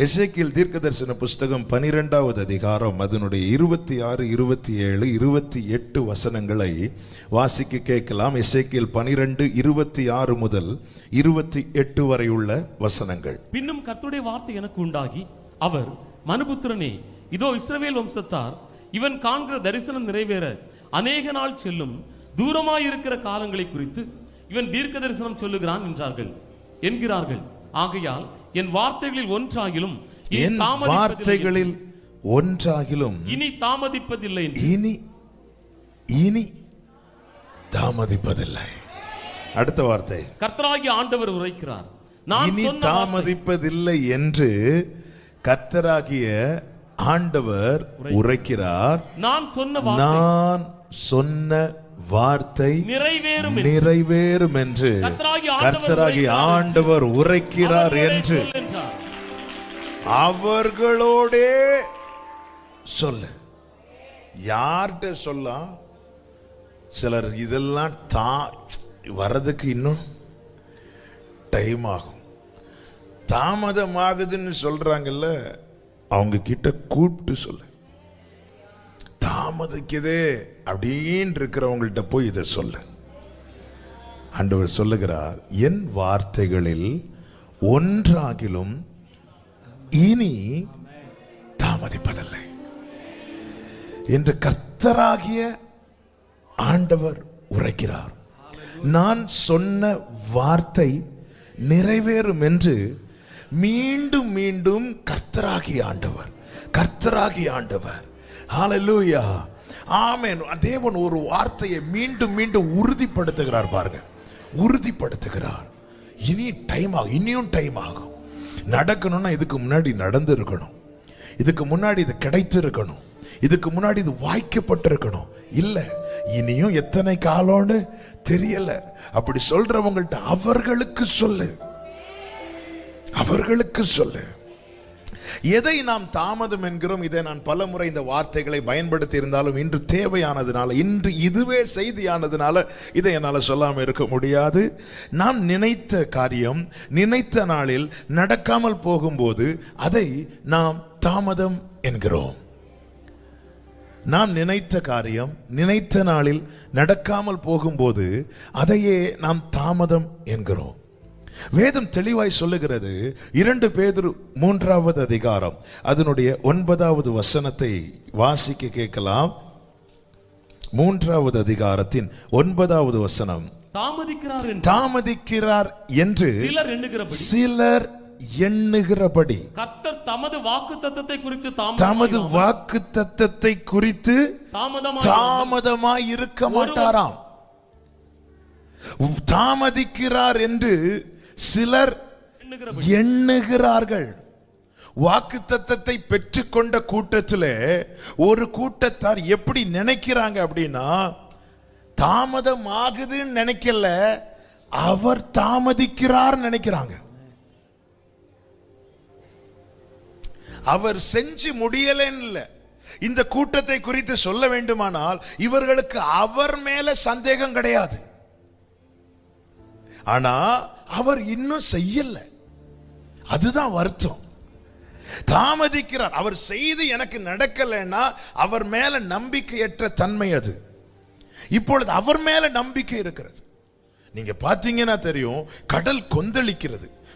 எசேக்கியேல் தீர்க்கதரிசன புஸ்தகம் 12வது அதிகாரம் அதனுடைய 26, 27, 28 வசனங்களை வாசிக்க கேட்கலாம். எசேக்கியேல் 12, 26 முதல் 28 வரை உள்ள வசனங்கள். பின்னும் கர்த்தருடைய வார்த்தை எனக்கு உண்டாகி, அவர் மனுபுத்திரனே, இதோ இஸ்ரவேல் வம்சத்தார் இவன் காண்கிற தரிசனம் நிறைவேற அநேக நாள் செல்லும், தூரமாயிருக்கிற காலங்களை குறித்து இவன் தீர்க்க தரிசனம் சொல்லுகிறான் என்கிறார்கள். ஆகையால் என் வார்த்தைகளில் ஒன்றாகிலும் இனி தாமதிப்பதில்லை. இனி தாமதிப்பதில்லை. அடுத்த வார்த்தை, கர்த்தராகிய ஆண்டவர் உரைக்கிறார், இனி தாமதிப்பதில்லை என்று கர்த்தராகிய ஆண்டவர் உரைக்கிறார். நான் சொன்ன வார்த்தை நிறைவேறும் என்று கர்த்தராகிய ஆண்டவர் உரைக்கிறார் என்று அவர்களோடே சொல்லு. யார்கிட்ட சொல்ல? சிலர் இதெல்லாம் வர்றதுக்கு இன்னும் டைம் ஆகும், தாமதமாகுதுன்னு சொல்றாங்கல்ல, அவங்க கிட்ட கூப்பிட்டு சொல்லு. தாமதிக்குதே அப்படின்னு இருக்கிறவங்கள்ட்ட போய் இதை சொல்லு. ஆண்டவர் சொல்லுகிறார், என் வார்த்தைகளில் ஒன்றாகிலும் இனி தாமதிப்பதில்லை என்று கர்த்தராகிய ஆண்டவர் உரைக்கிறார். நான் சொன்ன வார்த்தை நிறைவேறும் என்று மீண்டும் மீண்டும் கர்த்தராகிய ஆண்டவர் ஹல்லேலூயா, ஆமென். தேவன் ஒரு வார்த்தையை மீண்டும் மீண்டும் உறுதிப்படுத்துகிறார். பாருங்க, உறுதிப்படுத்துகிறார். இனியும் டைம் ஆகும். நடக்கணும்னா இதுக்கு முன்னாடி நடந்து இருக்கணும், இதுக்கு முன்னாடி இது கிடைத்திருக்கணும், இதுக்கு முன்னாடி இது வாய்க்கப்பட்டிருக்கணும். இல்ல, இனியும் எத்தனை காலம்னு தெரியல. அப்படி சொல்றவங்கள்ட்ட அவர்களுக்கு சொல்லு. எதை நாம் தாமதம் என்கிறோம்? இதை நான் பல முறை இந்த வார்த்தைகளை பயன்படுத்தி இருந்தாலும் இன்று தேவையானதுனால, இன்று இதுவே செய்தியானதுனால இதை என்னால் சொல்லாமல் இருக்க முடியாது. நாம் நினைத்த காரியம் நினைத்த நாளில் நடக்காமல் போகும்போது அதை நாம் தாமதம் என்கிறோம். நாம் நினைத்த காரியம் நினைத்த நாளில் நடக்காமல் போகும்போது அதையே நாம் தாமதம் என்கிறோம். வேதம் தெளிவாய் சொல்லுகிறது. 2 பேதுரு 3வது அதிகாரம் அதனுடைய 9வது வசனத்தை வாசிக்க கேட்கலாம். 3வது அதிகாரத்தின் 9வது வசனம், தாமதிக்கிறார் என்று சிலர் எண்ணுகிறபடி கர்த்தர் தமது வாக்குத்தத்தத்தை குறித்து தாமதமாய் இருக்க மாட்டாராம். தாமதிக்கிறார் என்று சிலர் எண்ணுகிறார்கள். வாக்குத்தத்தத்தை பெற்றுக்கொண்ட கூட்டத்தில் ஒரு கூட்டத்தார் எப்படி நினைக்கிறாங்க அப்படின்னா, தாமதம் ஆகுதுன்னு நினைக்கல, அவர் தாமதிக்கிறார் நினைக்கிறாங்க. அவர் செஞ்சு முடியலன்னு இல்ல. இந்த கூட்டத்தை குறித்து சொல்ல வேண்டுமானால் இவர்களுக்கு அவர் மேல சந்தேகம் கிடையாது, ஆனா அவர் இன்னும் செய்யல. அதுதான் வருத்தம். தாமதிக்கிறார். அவர் செய்து எனக்கு நடக்கலைன்னா அவர் மேல நம்பிக்கையற்ற தன்மை அது. இப்பொழுது அவர் மேல நம்பிக்கை இருக்கிறது. நீங்க பாத்தீங்கன்னா தெரியும், கடல்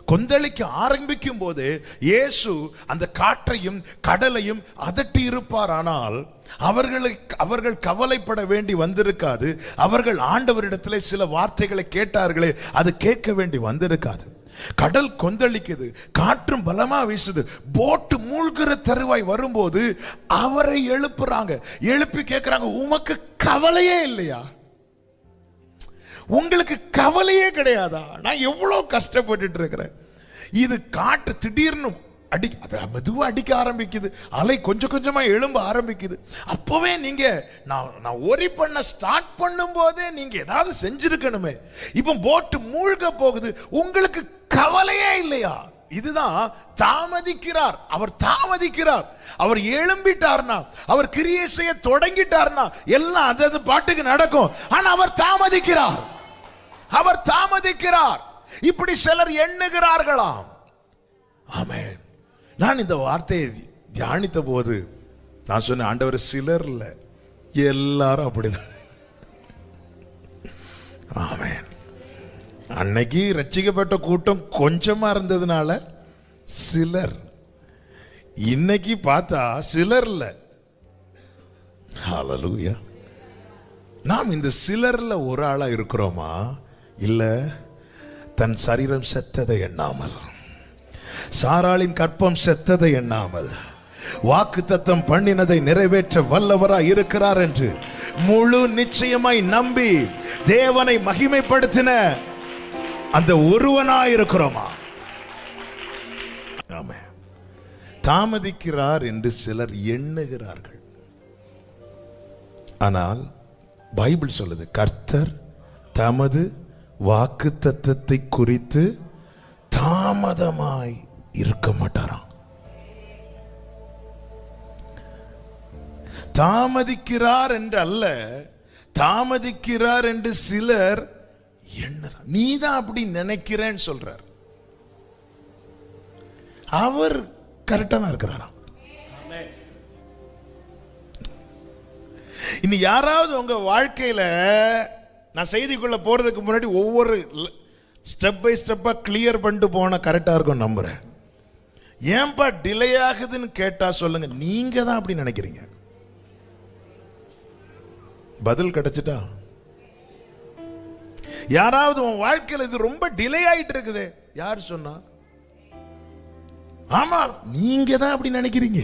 கொந்தளிக்க ஆரம்பிக்கும் போது இயேசு அந்த காற்றையும் கடலையும் அதட்டி இருப்பார். ஆனால் அவர்கள் கவலைப்பட வேண்டி வந்திருக்காது. அவர்கள் ஆண்டவரிடத்தில் சில வார்த்தைகளை கேட்டார்களே, அது கேட்க வேண்டி வந்திருக்காது. கடல் கொந்தளிக்குது, காற்றும் பலமா வீசுது, போட்டு மூழ்கிற தருவாய் வரும்போது அவரை எழுப்பி கேட்கிறாங்க, உமக்கு கவலையே இல்லையா? உங்களுக்கு கவலையே கிடையாதா? நான் எவ்வளவு கஷ்டப்பட்டு இருக்கிறேன். இது காற்று திடீர்னு மெதுவா அடிக்க ஆரம்பிக்குது, அலை கொஞ்சம் கொஞ்சமா எழும்ப ஆரம்பிக்குது. அப்பவே நீங்க நான் ஒரி பண்ண ஸ்டார்ட் பண்ணும் போதே நீங்க ஏதாவது செஞ்சிருக்கணுமே. இப்ப போட்டு மூழ்க போகுது, உங்களுக்கு கவலையே இல்லையா? இதுதான் தாமதிக்கிறார். அவர் எழும்பிட்டார்னா, அவர் கிரியை செய்ய தொடங்கிட்டார்னா எல்லாம் அது பாட்டுக்கு நடக்கும். ஆனா அவர் தாமதிக்கிறார். இப்படி சிலர் எண்ணுகிறார்களாம். ஆமென். நான் இந்த வார்த்தையை தியானித்த போது நான் சொன்னேன், ஆண்டவர் சிலர் இல்ல, எல்லாரும் அப்படிதான். ஆமென். அன்னைக்கு ரட்சிக்கப்பட்ட கூட்டம் கொஞ்சமா இருந்ததுனால சிலர், இன்னைக்கு பார்த்தா சிலர் இல்ல. ஹல்லேலூயா. நாம் இந்த சிலர்ல ஒரு ஆளா இருக்கிறோமா? இல்ல, தன் சரீரம் செத்ததை எண்ணாமல், சாராளின் கற்பம் செத்ததை எண்ணாமல், வாக்குத்தத்தம் பண்ணினதை நிறைவேற்ற வல்லவராய் இருக்கிறார் என்று முழு நிச்சயமாய் நம்பி தேவனை மகிமைப்படுத்தின அந்த ஒருவனாய் இருக்கிறோமா? ஆமென். தாமதிக்கிறார் என்று சிலர் எண்ணுகிறார்கள். ஆனால் பைபிள் சொல்லுது, கர்த்தர் தமது வாக்குத்தத்தத்தை குறித்து தாமதமாய் இருக்க மாட்டாராம். தாமதிக்கிறார் என்று அல்ல, தாமதிக்கிறார் என்று சிலர் எண்ணுறார். நீதான் அப்படி நினைக்கிறேன்னு சொல்றார். அவர் கரெக்டா தான் இருக்கிறாராம். இனி யாராவது உங்க வாழ்க்கையில, நான் செய்திக்குள்ள போறதுக்கு முன்னாடி ஒவ்வொரு ஸ்டெப் பை ஸ்டெப்பா கிளியர் பண்ணிட்டு போன கரெக்டா இருக்கும் நம்புறேன். ஏன்பா டிலே ஆகுதுன்னு கேட்டா சொல்லுங்க, நீங்க தான் அப்படி நினைக்கிறீங்க. பதில் கிடைச்சிட்டா? யாராவது உன் வாழ்க்கையில் இது ரொம்ப டிலே ஆயிட்டு இருக்குது, யார் சொன்னா? ஆமா, நீங்க தான் அப்படி நினைக்கிறீங்க.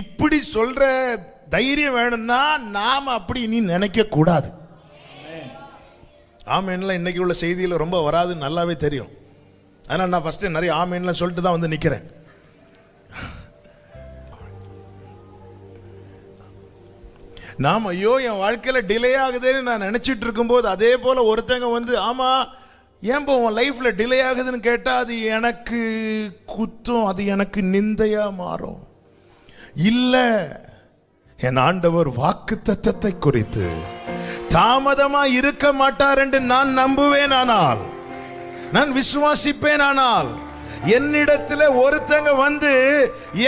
இப்படி சொல்ற தைரியம் வேணும்னா நாம அப்படி நீ நினைக்க கூடாது. ஆமேன்லாம் இன்னைக்கு உள்ள செய்தியில் ரொம்ப வராதுன்னு நல்லாவே தெரியும். அதனால நான் ஃபர்ஸ்ட் நிறைய ஆமேன்லாம் சொல்லிட்டு தான் வந்து நிக்கிறேன். நாம் ஐயோ என் வாழ்க்கையில டிலே ஆகுதுன்னு நான் நினைச்சிட்டு இருக்கும்போது, அதே போல ஒருத்தங்க வந்து ஆமா ஏன் உன் லைஃப்ல டிலே ஆகுதுன்னு கேட்டா அது எனக்கு குத்தம், அது எனக்கு நிந்தையா மாறும். இல்ல, என் ஆண்டவர் வாக்குத்தத்தத்தை குறித்து தாமதமா இருக்க மாட்டார் என்று நான் நம்புவேன். ஆனால் நான் விசுவாசிப்பேன். ஆனால் என்னிடத்துல ஒருத்தங்க வந்து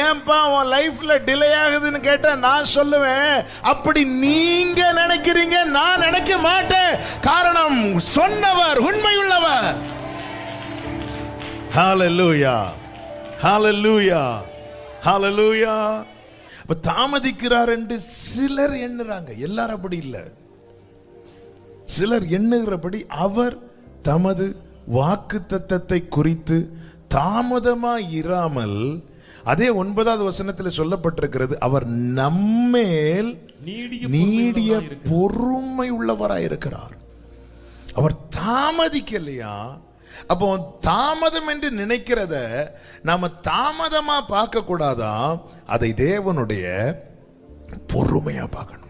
ஏன்பா உன் லைஃப்ல டிலே ஆகுதுன்னு கேட்டா நான் சொல்லுவேன், அப்படி நீங்க நினைக்கிறீங்க, நான் நினைக்க மாட்டேன். காரணம், சொன்னவர் உண்மையுள்ளவர். ஹல்லேலூயா, ஹல்லேலூயா, ஹல்லேலூயா. அப்ப தாமதிக்கிறார் என்று சிலர் எண்ணுறாங்க. எல்லாரும் அப்படி இல்லை. சிலர் எண்ணுகிறபடி அவர் தமது வாக்குத்தத்தத்தை குறித்து தாமதமாய் இராமல், அதே 9வது வசனத்தில் சொல்லப்பட்டிருக்கிறது, அவர் நம்மேல் நீடிய பொறுமை உள்ளவராய் இருக்கிறார். அவர் தாமதிக்கலையா? அப்போ தாமதம் என்று நினைக்கிறத நாம தாமதமா பார்க்க கூடாதா? அதை தேவனுடைய பொறுமையா பார்க்கணும்.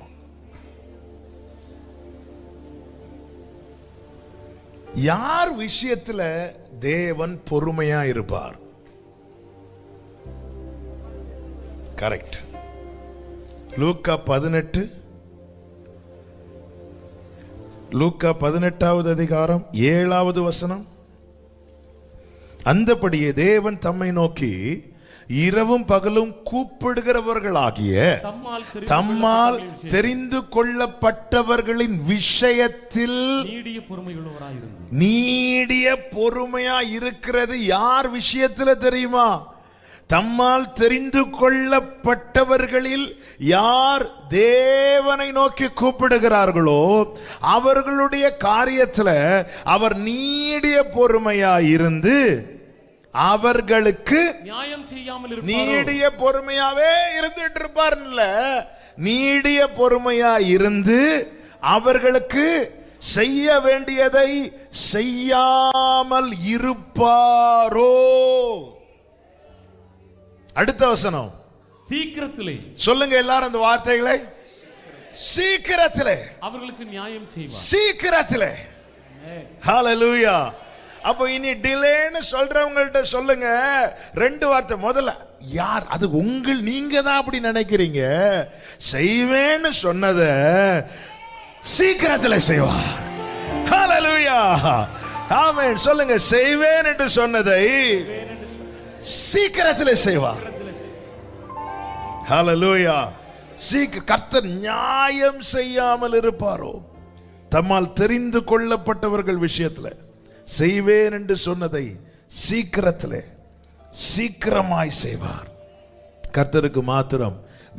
யார் விஷயத்துல தேவன் பொறுமையா இருப்பார்? கரெக்ட். லூக்கா 18, லூக்கா 18வது அதிகாரம் 7வது வசனம். அந்தபடியே தேவன் தம்மை நோக்கி இரவும் பகலும் கூப்பிடுகிறவர்களாகிய தம்மால் தெரிந்து கொள்ளப்பட்டவர்களின் விஷயத்தில் நீடிய பொறுமையா இருக்கிறது யார் விஷயத்துல தெரியுமா? தம்மால் தெரிந்து கொள்ளப்பட்டவர்களில் யார் தேவனை நோக்கி கூப்பிடுகிறார்களோ அவர்களுடைய காரியத்துல அவர் நீடிய பொறுமையா இருந்து அவர்களுக்கு நியாயம் செய்யாமல் இருப்பார். நீடிய பொறுமையாவே இருந்துட்டு இருப்பார்ல, நீடிய பொறுமையா இருந்து அவர்களுக்கு செய்ய வேண்டியதை செய்யாமல் இருப்பாரோ? அடுத்த வசனம், சீக்கிரத்திலே. சொல்லுங்க எல்லாரும் அந்த வார்த்தைகளை. சீக்கிரத்திலே அவர்களுக்கு நியாயம் செய்வார். சீக்கிரத்திலே. ஹல்லேலூயா. அப்போ இனி டிலேன்னு சொல்றவங்கள்ட்ட சொல்லுங்க 2 வார்த்தை. முதல்ல, யார் அது? நீங்க தான் அப்படி நினைக்கிறீங்க. செய்வேன்னு சொன்னத சீக்கிரத்தில் செய்வார். ஹல்லேலூயா, ஆமென். சொல்லுங்க, செய்வேன் என்று சொன்னதை சீக்கிரத்திலே செய்வார். ஹல்லேலூயா. கர்த்தர் நியாயம் செய்யாமல் இருப்பாரோ? தம்மால் தெரிந்து கொள்ளப்பட்டவர்கள் விஷயத்துல செய்வேன் என்று சொன்னதை சீக்கிரத்திலே சீக்கிரமாய் செய்வார். கர்த்தருக்கு மாத்திரம்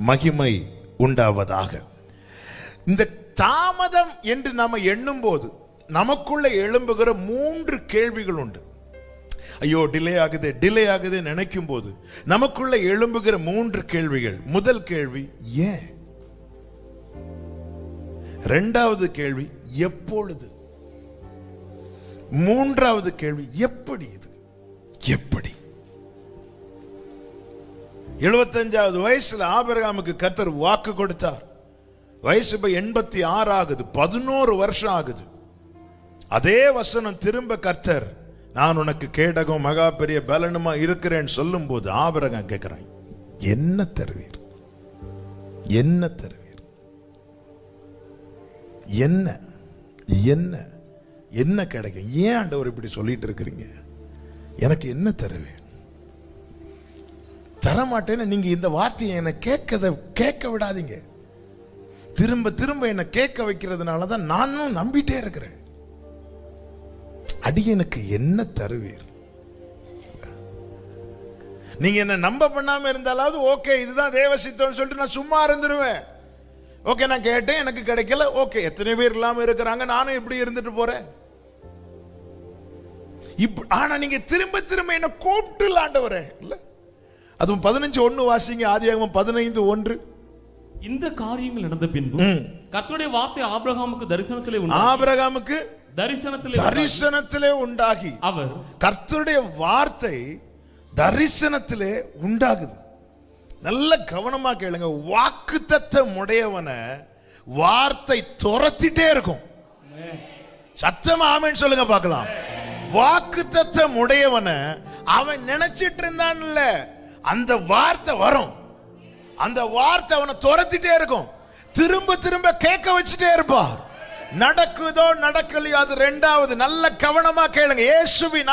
மகிமை உண்டாவதாக. இந்த தாமதம் என்று நாம எண்ணும் போது நமக்குள்ள எழும்புகிற 3 கேள்விகள் உண்டு. ஐயோ டிலே ஆகுது நினைக்கும் போது நமக்குள்ள எழும்புகிற 3 கேள்விகள். முதல் கேள்வி ஏன்? இரண்டாவது கேள்வி எப்பொழுது? மூன்றாவது கேள்வி எப்படி? இது எப்படி? 75வது வயசுல ஆபிரகாமுக்கு கர்த்தர் வாக்கு கொடுத்தார். வயசு இப்ப 86 ஆகுது. 11 வருஷம் ஆகுது. அதே வசனம் திரும்ப கர்த்தர் நான் உனக்கு கேடகம் மகா பெரிய பலனுமா இருக்கிறேன் சொல்லும் போது ஆபிரகாம் கேட்கிறான், என்ன தருவீர்? என்ன தருவீர்? என்ன என்ன என்ன கிடைக்கும்? ஏன் ஆண்டவர் இப்படி சொல்லிட்டு இருக்கிறீங்க? எனக்கு என்ன தருவீர்? தரமாட்டேன்னு நீங்க இந்த வார்த்தையை என்ன கேட்க விடாதீங்க. திரும்ப திரும்ப என்ன கேட்க வைக்கிறதுனாலதான் நானும் நம்பிட்டே இருக்கிறேன். அடியனுக்கு என்ன தருவீர்? நீங்க என்ன நம்ப பண்ணாம இருந்தாலாவது ஓகே, இதுதான் தேவ சித்தம்னு சொல்லிட்டு நான் சும்மா இருந்துருவேன். ஓகே, நான் கேட்டேன், எனக்கு கிடைக்கல. ஓகே, எத்தனை பேர் இல்லாம இருக்கிறாங்க, நானும் இப்படி இருந்துட்டு போறேன். ஆனா நீங்க திரும்ப திரும்ப என்ன கூப்பிட்டு ஆண்டவரே இல்ல. அதுவும் 15:1 வாசிங்க. ஆதியாகமம் 15:1. இந்த காரியங்கள் நடந்த பின்பு கர்த்தருடைய வார்த்தை ஆபிரகாமுக்கு தரிசனத்திலே உண்டாகி அவர் கர்த்தருடைய வார்த்தை தரிசனத்திலே உண்டாகுது. நல்ல கவனமா கேளுங்க. வாக்குத்தத்தம் உடையவனை வார்த்தை துரத்திட்டே இருக்கும். சத்தமா ஆமென் சொல்லுங்க பார்க்கலாம். வாக்குத்தத்தம் உடையவனை அவன் நினைச்சிட்டு இருந்தான்ல, அந்த வார்த்தை வரும். அந்த வார்த்தை அவனை துரத்திட்டே இருக்கும். திரும்ப திரும்ப கேட்க வச்சுட்டே இருப்பார். நடக்குதோ நடக்கலையோ அது ரெண்டாவது. நல்ல கவனமா கேளுங்க. இயேசுவின்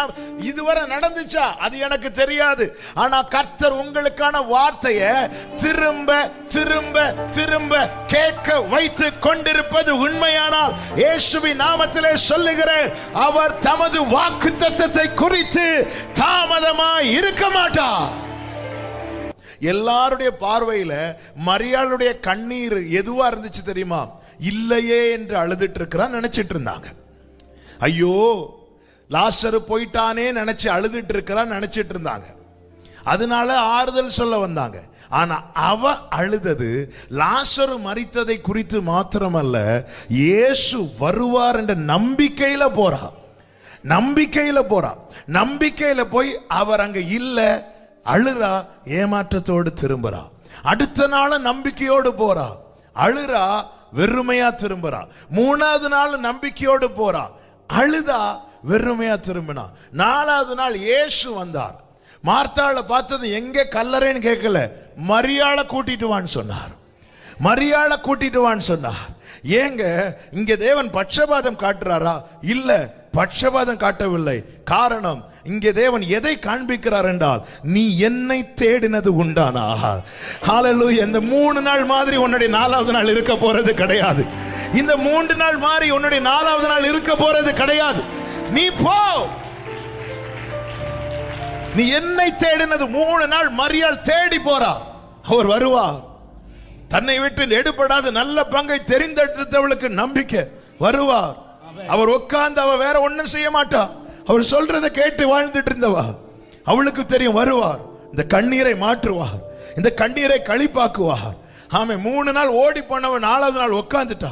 இதுவரை நடந்துச்சா அது எனக்கு தெரியாது. ஆனா கர்த்தர் உங்களுக்கான வார்த்தையை திரும்ப திரும்ப திரும்ப கேட்க வைத்து கொண்டிருப்பது உண்மையானால் இயேசுவின் நாமத்திலே சொல்லுகிறேன், அவர் தமது வாக்குத்தத்தத்தை குறித்து தாமதமாய் இருக்க மாட்டார். எல்லாருடைய பார்வையில மரியாளுடைய கண்ணீர் எதுவா இருந்துச்சு தெரியுமா? இல்லையே என்று அழுதுட்டு இருக்கிறான் நினைச்சிட்டு இருந்தாங்க. ஐயோ லாசரு போயிட்டானே நினைச்சு அழுதுட்டு இருக்கிறான் நினைச்சிட்டு இருந்தாங்க. அதனால ஆறுதல் சொல்ல வந்தாங்க. ஆனா அவ அழுதது லாசரு மரித்ததை குறித்து மாத்திரமல்ல, இயேசு வருவார் என்ற நம்பிக்கையில போறா. நம்பிக்கையில போய் அவர் அங்க இல்ல, அழுறா, ஏமாற்றத்தோடு திரும்புறா. அடுத்த நாள் நம்பிக்கையோடு போறா, அழுறா, வெறுமையா திரும்புறா. 3வது நாள் நம்பிக்கையோடு போறா, அழுதா, வெறுமையா திரும்பினா. 4வது நாள் இயேசு வந்தார். மார்த்தாளை பார்த்தது எங்க கல்லறைன்னு கேட்கல, மரியாளை கூட்டிட்டு வான்னு சொன்னார். ஏங்க இங்க தேவன் பட்சபாதம் காட்டுறாரா? இல்ல, பட்சபாதம் காட்டவில்லை. காரணம், இங்கே தேவன் எதை காண்பிக்கிறார் என்றால், நீ என்னை தேடினது உண்டானா. ஹல்லேலூயா. இந்த 3 நாள் மாதிரி உன்னுடைய 4வது நாள் இருக்க போறது கிடையாது. இந்த 3 நாள் மாதிரி உன்னுடைய 4வது நாள் இருக்க போறது கிடையாது. நீ போ, நீ என்னை தேடினது. 3 நாள் மரியாள் தேடி போறா. அவர் வருவார். தன்னை விட்டு எடுபடாத நல்ல பங்கை தெரிந்தெடுத்தவளுக்கு நம்பிக்கை வருவார். அவர் உட்கார்ந்து அவ வேற ஒண்ணும் செய்ய மாட்டா. அவர் சொல்றதை கேட்டு வாழ்ந்துட்டு இருந்தவா. அவளுக்கு தெரியும் வருவார், இந்த கண்ணீரை மாற்றுவார், இந்த கண்ணீரை களிப்பாக்குவார். ஆமே, 3 நாள் ஓடி போனவன் 4வது நாள் உட்கார்ந்துட்டா.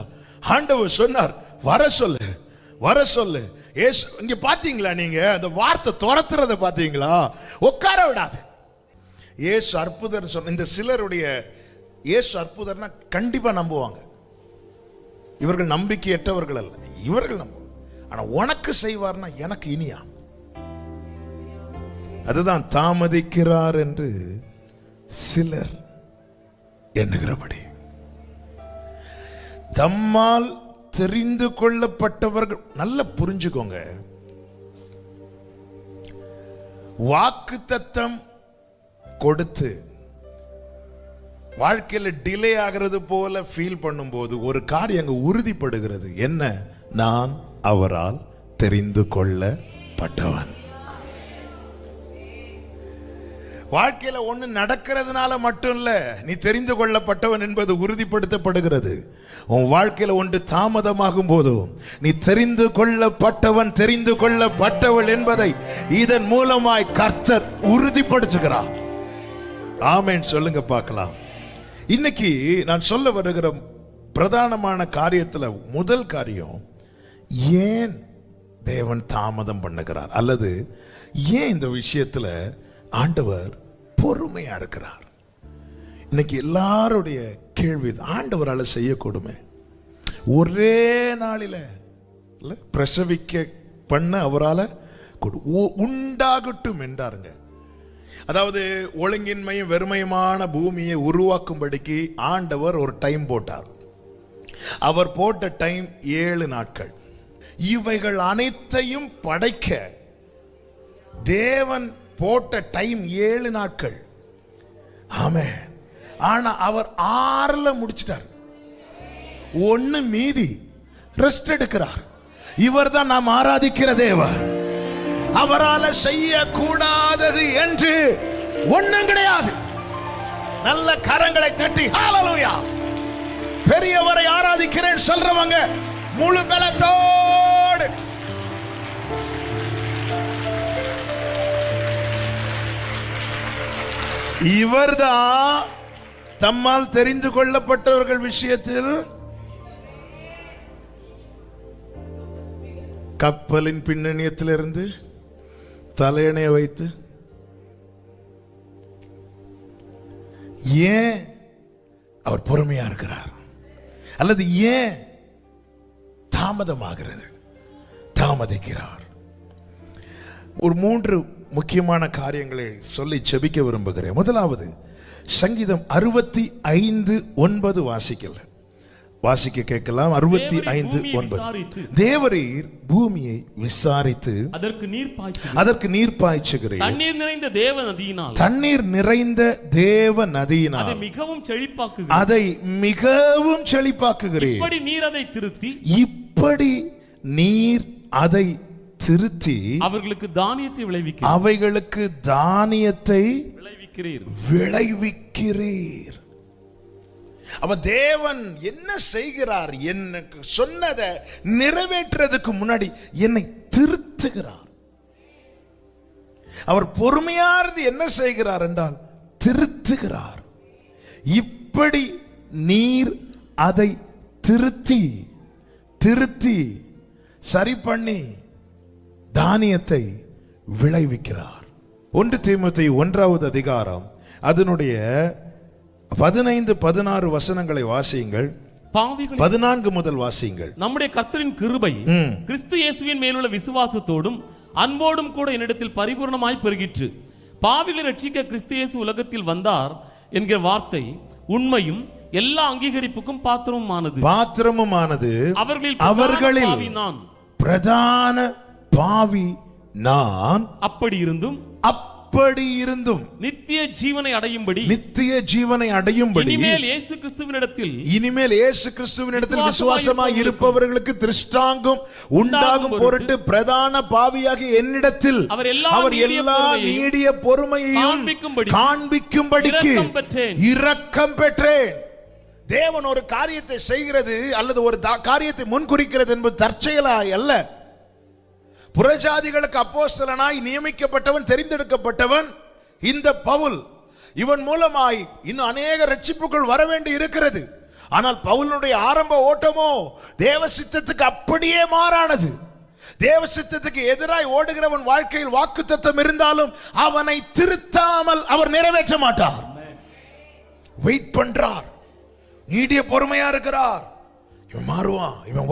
ஆண்டவர் சொன்னார், வர சொல்லு. ஏசு இங்க பாத்தீங்களா? நீங்க அந்த வார்த்தை துரத்துறத பாத்தீங்களா? உட்கார விடாது. ஏசு அற்புதர் சொன்ன இந்த சிலருடைய ஏசு அற்புதர்னா கண்டிப்பா நம்புவாங்க. இவர்கள் நம்பிக்கையற்றவர்கள் அல்ல, இவர்கள் நம்புவாங்க. ஆனா உனக்கு செய்வார்னா எனக்கு இனியா. அதுதான் தாமதிக்கிறார் என்று சிலர் எண்ணுகிறபடி. தம்மால் தெரிந்து கொள்ளப்பட்டவர்கள், நல்ல புரிஞ்சுக்கோங்க, வாக்குத்தத்தம் கொடுத்து வாழ்க்கையில டிலே ஆகிறது போல ஃபீல் பண்ணும்போது ஒரு காரியம் அங்க உறுதிப்படுகிறது. என்ன? நான் அவரால் தெரிந்து கொள்ளப்பட்டவன். வாழ்க்கையில ஒண்ணு நடக்கிறதுனால மட்டும் இல்ல நீ தெரிந்து கொள்ளப்பட்டவன் என்பது உறுதிப்படுத்தப்படுகிறது. உன் வாழ்க்கையில ஒன்று தாமதமாகும் போதும் நீ தெரிந்து கொள்ளப்பட்டவன், தெரிந்து கொள்ளப்பட்டவள் என்பதை இதன் மூலமாய் கர்த்தர் உறுதிப்படுத்துகிறார். ஆமென் சொல்லுங்க பார்க்கலாம். இன்னைக்கு நான் சொல்ல வருகிற பிரதானமான காரியத்துல முதல் காரியம், ஏன் தேவன் தாமதம் பண்ணுகிறார், அல்லது ஏன் இந்த விஷயத்துல ஆண்டவர் பொறுமையா இருக்கிறார். இன்னைக்கு எல்லாருடைய கேள்வி, ஆண்டவரால் செய்யக்கூடுமே, ஒரே நாளில பிரசவிக்க பண்ண அவரால் உண்டாகட்டும் என்றாருங்க. அதாவது ஒழுங்கின்மையும் வெறுமையுமான பூமியை உருவாக்கும்படிக்கு ஆண்டவர் ஒரு டைம் போட்டார். அவர் போட்ட டைம் 7 நாட்கள். இவைகள் அனைத்தையும் படைக்க தேவன் போட்ட டைம் 7 நாட்கள். ஆமென். ஆனா அவர் 6ல முடிச்சிட்டார். 1 மீதி ரெஸ்ட் எடுக்கிறார். இவர்தான் நாம் ஆராதிக்கிற தேவன். அவரால் செய்ய கூடாதது என்று ஒண்ணும் கிடையாது. நல்ல கரங்களை தட்டி ஹalleluya, பெரியவரை ஆராதிக்கிறேன் சொல்றவங்க முழு பலத்தோடு இவர்தான் தம்மால் தெரிந்து கொள்ளப்பட்டவர்கள் விஷயத்தில் கப்பலின் பின்னணியத்திலிருந்து தலையணைய வைத்து, ஏன் அவர் பொறுமையா இருக்கிறார், அல்லது ஏன் தாமதமாகிறது, தாமதிக்கிறார். ஒரு 3 முக்கியமான காரியங்களை சொல்லி செபிக்க விரும்புகிறேன். முதலாவது, சங்கீதம் 65:9 வாசிக்க கேட்கலாம். 65:9. தேவரீர் பூமியை விசாரித்து அதற்கு நீர் பாய்ச்சுகிறீர். தண்ணீர் நிறைந்த தேவ நதியினால் அதை மிகவும் செழிப்பாக்குகிறீர். இப்படி நீர் அதை திருத்தி அவர்களுக்கு தானியத்தை விளைவிக்கிறீர். அவ தேவன் என்ன செய்கிறார்? எனக்கு சொன்னதை நிறைவேற்றுறதுக்கு முன்னாடி என்னை திருத்துகிறார். அவர் பொறுமையா இருந்து என்ன செய்கிறார் என்றால் திருத்துகிறார். இப்படி நீர் அதை திருத்தி சரி பண்ணி தானியத்தை விளைவிக்கிறார். 1 தீமோத்தேயு 1வது அதிகாரம் அதனுடைய 15-16 வசனங்களை வாசியுங்கள். 14 முதல் வாசியுங்கள். நம்முடைய கர்த்தரின் கிருபை கிறிஸ்து இயேசுவின் மேலுள்ள விசுவாசத்தோடும் அன்போடும் கூட என்னிடத்தில் பரிபூர்ணமாய் பெருகிற்று. பாவிகளை ரட்சிக்க கிறிஸ்து இயேசு உலகத்தில் வந்தார் என்கிற வார்த்தை உண்மையும் எல்லா அங்கீகரிப்புக்கும் பாத்திரமுமானது. அவர்களில் பிரதான பாவி நான். அப்படி இருந்தும் நித்திய ஜீவனை அடையும்படி இனிமேல் இயேசு கிறிஸ்துவினிடத்தில் விசுவாசமாய் இருப்பவர்களுக்கு திருஷ்டாங்கம் உண்டாகும் பொருட்டு பிரதான பாவியாகிய என்னிடத்தில் அவர் எல்லா நீடிய பொறுமையையும் காண்பிக்கும்படிக்கு இரக்கம் பெற்றேன். தேவன் ஒரு காரியத்தை செய்கிறது அல்லது ஒரு காரியத்தை முன்குறிக்கிறது என்பது தற்செயலாய் அல்ல. புறஜாதிகளுக்கு அப்போஸ்தலனாய் நியமிக்கப்பட்டவன், தெரிந்தெடுக்கப்பட்டவன் இந்த பவுல். இவன் மூலமாய் இன்னும் அநேக ரட்சிப்புகள் வர வேண்டி இருக்கிறது. ஆனால் பவுலுடைய ஆரம்ப ஓட்டமோ தேவ சித்தத்துக்கு அப்படியே மாறானது. தேவ சித்தத்துக்கு எதிராய் ஓடுகிறவன் வாழ்க்கையில் வாக்குத்தத்தம் இருந்தாலும் அவனை திருத்தாமல் அவர் நிறைவேற்ற மாட்டார். வெயிட் பண்றார், நீடிய பொறுமையா இருக்கிறார். இவன் மாறுவான், இவன்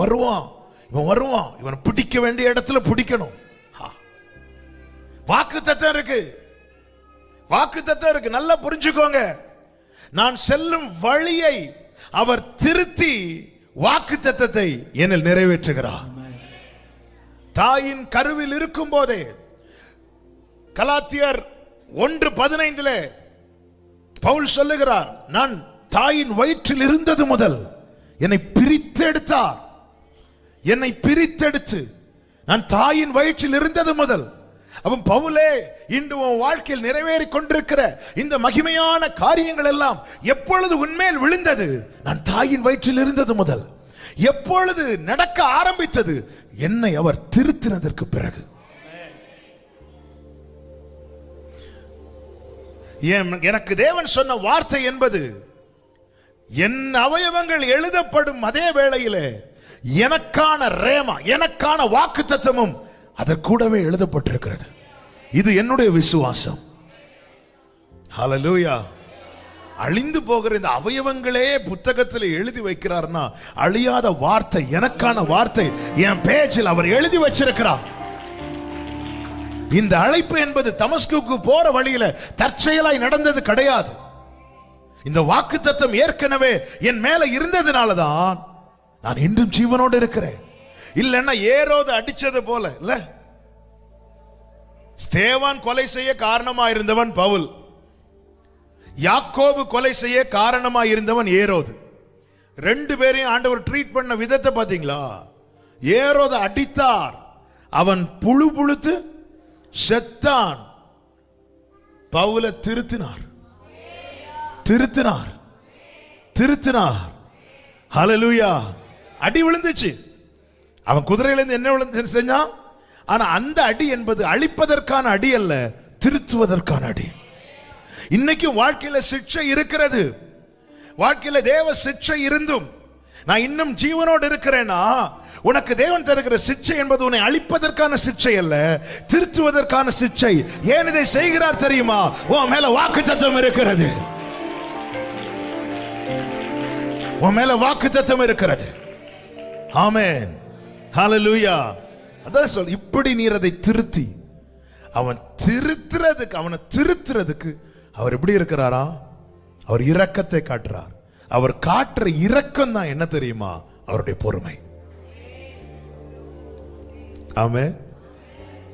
வருவான், இவன் பிடிக்க வேண்டிய இடத்துல பிடிக்கணும். வாக்குத்தத்தம் இருக்கு, நல்லா புரிஞ்சுக்கோங்க. நான் செல்லும் வழியை அவர் திருத்தி வாக்குத்தத்தத்தை என்னில் நிறைவேற்றுகிறார். தாயின் கருவில் இருக்கும் போதே கலாத்தியர் 1:15 பவுல் சொல்லுகிறார், நான் தாயின் வயிற்றில் இருந்தது முதல் என்னை பிரித்தெடுத்தார். என்னை பிரித்தெடுத்து நான் தாயின் வயிற்றில் இருந்தது முதல். அப்ப பவுலே, இன்று உன் வாழ்க்கையில் நிறைவேறி கொண்டிருக்கிற இந்த மகிமையான காரியங்கள் எல்லாம் எப்பொழுது உன்மேல் விழுந்தது? நான் தாயின் வயிற்றில் இருந்தது முதல். எப்பொழுது நடக்க ஆரம்பித்தது? என்னை அவர் திருத்தினதற்கு பிறகு. எனக்கு தேவன் சொன்ன வார்த்தை என்பது என் அவயவங்கள் எழுதப்படும் அதே வேளையிலே எனக்கான ரேமா, எனக்கான வாக்குத்தத்தமும் அதற்கூடவே எழுதப்பட்டிருக்கிறது. இது என்னுடைய விசுவாசம். ஹல்லேலூயா. அழிந்து போகிற இந்த அவயவங்களே புத்தகத்தில் எழுதி வைக்கிறார்னா, அழியாத வார்த்தை, எனக்கான வார்த்தை என் பேஜில் அவர் எழுதி வச்சிருக்கிறார். இந்த அழைப்பு என்பது தமஸ்குக்கு போற வழியில தற்செயலாய் நடந்தது கிடையாது. இந்த வாக்குத்தத்தம் ஏற்கனவே என் மேல இருந்ததுனாலதான் நான் இன்றும் ஜீவனோடு இருக்கிறேன். இல்லைன்னா ஏரோது அடிச்சது போல இல்ல. ஸ்தேவான் கொலை செய்ய காரணமா இருந்தவன் பவுல், யாக்கோபு கொலை செய்ய காரணமா இருந்தவன் ஏரோது. ரெண்டு பேரையும் ஆண்டவர் ட்ரீட் பண்ண விதத்தை பாத்தீங்களா? ஏரோது அடித்தார், அவன் புழு புழுத்து செத்தான். பவுல திருத்தினார், திருத்தினார், திருத்தினார். ஹல்லேலூயா. அடி விழுந்துச்சு, அவன் குதிரையிலிருந்து என்ன விழுந்து செஞ்சான். ஆனா அந்த அடி என்பது அழிப்பதற்கான அடி அல்ல, திருத்துவதற்கான அடி. இன்னைக்கு வாழ்க்கையில சிக்ஷை இருக்கிறது. வாழ்க்கையில தேவ சிக்ஷை இருந்தும் நான் இன்னும் ஜீவனோடு இருக்கிறேனா, உனக்கு தேவன் தருகிற சிக்ஷை என்பது உன்னை அழிப்பதற்கான சிக்ஷை அல்ல, திருத்துவதற்கான சிக்ஷை. ஏன் இதை செய்கிறார் தெரியுமா? உன் மேல வாக்குத்தத்தம் இருக்கிறது. உன் மேல வாக்குத்தத்தம் இருக்கிறது. ஆமென். ஹல்லேலூயா. அதான் சொல், இப்படி நீர் அதை திருத்தி அவனை திருத்துறதுக்கு அவர் எப்படி இருக்கிறாரா? அவர் இரக்கத்தை காட்டுறார். அவர் காட்டுற இரக்கம் தான் என்ன தெரியுமா? அவருடைய பொறுமை. ஆமென்.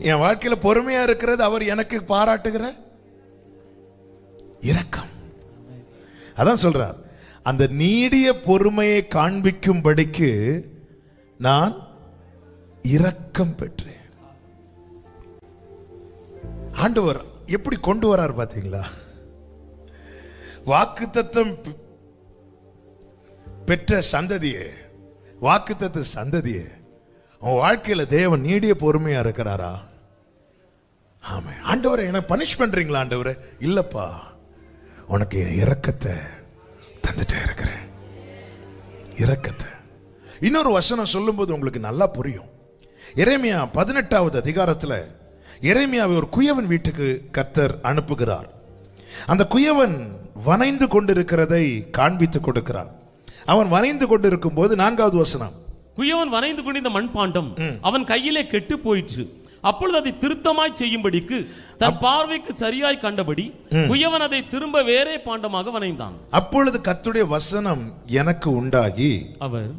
என் வாழ்க்கையில பொறுமையா இருக்கிறது அவர் எனக்கு பாராட்டுகிற இரக்கம். அதான் சொல்றார், அந்த நீடிய பொறுமையை காண்பிக்கும்படிக்கு நான் இரக்கம் பெற்றேன். ஆண்டவர் எப்படி கொண்டு வரார் பாத்தீங்களா? வாக்குத்தத்தம் பெற்ற சந்ததியே, வாக்குத்தத்த சந்ததியே, உன் வாழ்க்கையில தேவன் நீடிய பொறுமையா இருக்கிறாரா? ஆமா. ஆண்டவரை என்ன பனிஷ் பண்றீங்களா? ஆண்டவரை இல்லப்பா, உனக்கு இரக்கத்தை தந்துட்டே இருக்கிறேன். இரக்கத்தை. இன்னொரு வசனம் சொல்லும்போது உங்களுக்கு நல்லா புரியும். எரேமியா 18வது அதிகாரத்துல எரேமியாவை ஒரு குயவன் வீட்டுக்கு கர்த்தர் அனுப்புகிறார். அந்த குயவன் வனைந்து கொண்டிருக்கிறதை காண்பித்து கொடுக்கிறார். அவன் வனைந்து கொண்டிருக்கும் போது 4வது வசனம், குயவன் வனைந்து கொண்டிருந்த மண்பாண்டம் அவன் கையிலே கெட்டு போயிற்று. அப்பொழுது அதை திருத்தமாய் செய்யும்படிக்கு தன் பார்வைக்கு சரியாய் கண்டபடி குயவன் அதை திரும்ப வேறே பாண்டமாக வனைந்தான். அப்பொழுது கர்த்தருடைய வசனம் எனக்கு உண்டாகி, அவர்,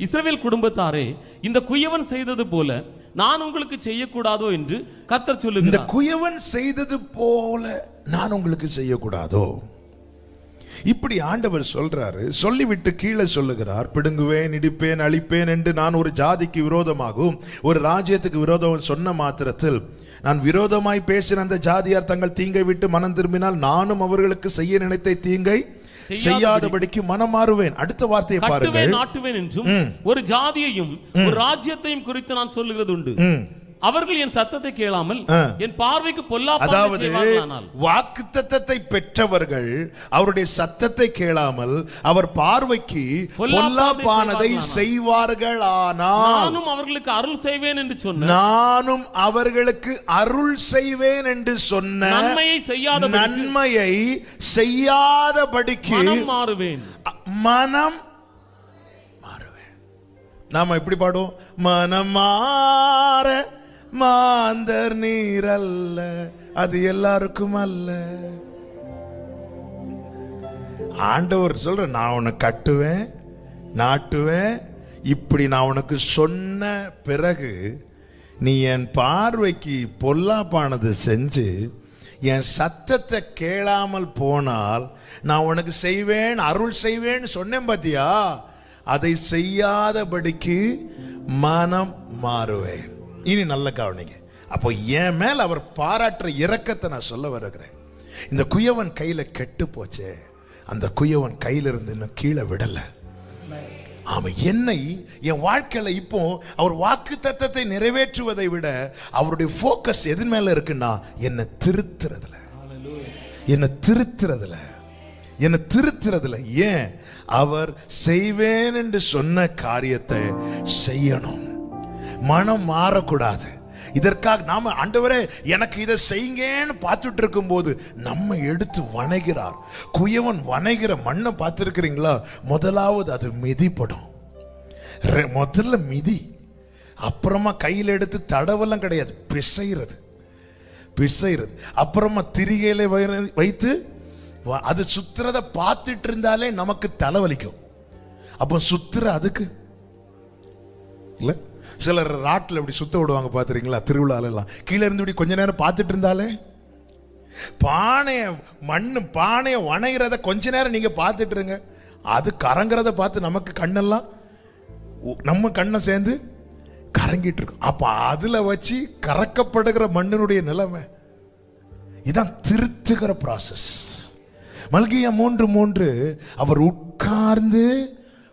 இஸ்ரவேல் குடும்பத்தாரே, இந்த குயவன் செய்தது போல நான் உங்களுக்கு செய்யக்கூடாதோ என்று கர்த்தர் சொல்லுகிறார். இந்த குயவன் செய்தது போல நான் உங்களுக்கு செய்யக்கூடாதோ? இப்படி ஆண்டவர் சொல்றாரு. சொல்லிவிட்டு கீழே சொல்லுகிறார், பிடுங்குவேன், இடிப்பேன், அழிப்பேன் என்று நான் ஒரு ஜாதிக்கு விரோதமாகவும் ஒரு ராஜ்யத்துக்கு விரோதம் சொன்ன மாத்திரத்தில் நான் விரோதமாய் பேசின அந்த ஜாதியார் தங்கள் தீங்கை விட்டு மனம் திரும்பினால் நானும் அவர்களுக்கு செய்ய நினைத்த தீங்கை செய்யாதபடிக்கு மனம் மாறுவேன். அடுத்த வார்த்தையை பாருங்கள். நாட்டுவேன் என்றும் ஒரு ஜாதியையும் ஒரு ராஜ்யத்தையும் குறித்து நான் சொல்லுகிறது உண்டு. அவர்கள் என் சத்தத்தை கேளாமல் என் பார்வைக்கு பொல்லாப்பானதை செய்வார்களானால். வாக்குத்தத்தத்தை பெற்றவர்கள் அவருடைய சத்தத்தை கேளாமல் அவர் பார்வைக்கு பொல்லாப்பானதை செய்வார்களானால் நானும் அவர்களுக்கு அருள் செய்வேன் என்று சொன்ன, நானும் அவர்களுக்கு அருள் செய்வேன் என்று சொன்ன நன்மையை செய்யாதபடிக்கு மனம் மாறுவேன். மனம் மாறுவேன். நாம எப்படி பாடுவோம்? மனம் மாற மாந்தர் நீர் அல்ல, அது எல்லாருக்கும் அல்ல. ஆண்டவர் சொல்ற, நான் உன்னை கட்டுவேன், நாட்டுவேன். இப்படி நான் உனக்கு சொன்ன பிறகு நீ என் பார்வைக்கு பொல்லாப்பானது செஞ்சு என் சத்தத்தை கேளாமல் போனால் நான் உனக்கு செய்வேன், அருள் செய்வேன்னு சொன்னேன் பாத்தியா, அதை செய்யாதபடிக்கு மனம் மாறுவேன். இனி நல்ல கவனிங்க. அப்போ என் மேல் அவர் பாராட்டுற இரக்கத்தை நான் சொல்ல வருகிறேன். இந்த குயவன் கையில கெட்டு போச்சே, அந்த குயவன் கையிலிருந்து இன்னும் கீழே விடல. அவன் என்னை என் வாழ்க்கையில இப்போ அவர் வாக்கு தத்தத்தை நிறைவேற்றுவதை விட அவருடைய போக்கஸ் எதன் மேல இருக்குன்னா என்னை திருத்துறதுல, என்னை திருத்துறதுல, என்னை திருத்துறதுல. ஏன்? அவர் செய்வேன் என்று சொன்ன காரியத்தை செய்யணும். மனம் மாறக்கூடாது. இதற்காக நாம ஆண்டவரே எனக்கு இதை செய்யுங்கன்னு பார்த்துட்டு இருக்கும் போது நம்ம எடுத்து வணைகிறார். குயவன் வணைகிற மண்ணை பார்த்துருக்கிறீங்களா? முதலாவது அது மிதிப்படும். முதல்ல மிதி, அப்புறமா கையில் எடுத்து தடவெல்லாம் கிடையாது, பிசைறது பிசைறது. அப்புறமா திரிகையில வைத்து அது சுத்துறத பார்த்துட்டு இருந்தாலே நமக்கு தலைவலிக்கும். அப்போ சுத்துற அதுக்கு இல்ல. சிலர் ராட்டில் இப்படி சுத்த விடுவாங்க பார்த்துறீங்களா? திருவிழால எல்லாம் கீழே இருந்து இப்படி கொஞ்ச நேரம் பார்த்துட்டு இருந்தாலே, பானையை வணைகிறத கொஞ்ச நேரம் நீங்க பார்த்துட்டு இருங்க, அது கரங்கிறத பார்த்து நமக்கு கண்ணெல்லாம் நம்ம கண்ணை சேர்ந்து கரங்கிட்டு இருக்கும். அப்ப அதுல வச்சு கறக்கப்படுகிற மண்ணினுடைய நிலைமை இதான் திருத்துகிற ப்ராசஸ். மல்கியா 3:3 அவர் உட்கார்ந்து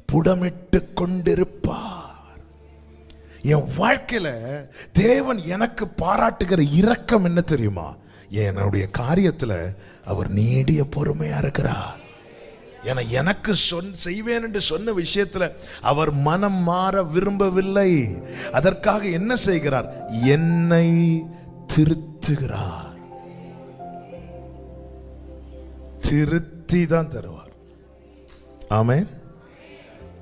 புடமிட்டு கொண்டிருப்பார். என் வாழ்க்கையில தேவன் எனக்கு பாராட்டுகிற இரக்கம் என்ன தெரியுமா? என்னுடைய காரியத்துல அவர் நீடிய பொறுமையா இருக்கிறார். எனக்கு செய்வேன் என்று சொன்ன விஷயத்துல அவர் மனம் மாற விரும்பவில்லை. அதற்காக என்ன செய்கிறார்? என்னை திருத்துகிறார். திருத்தி தான் தருவார். ஆமென்.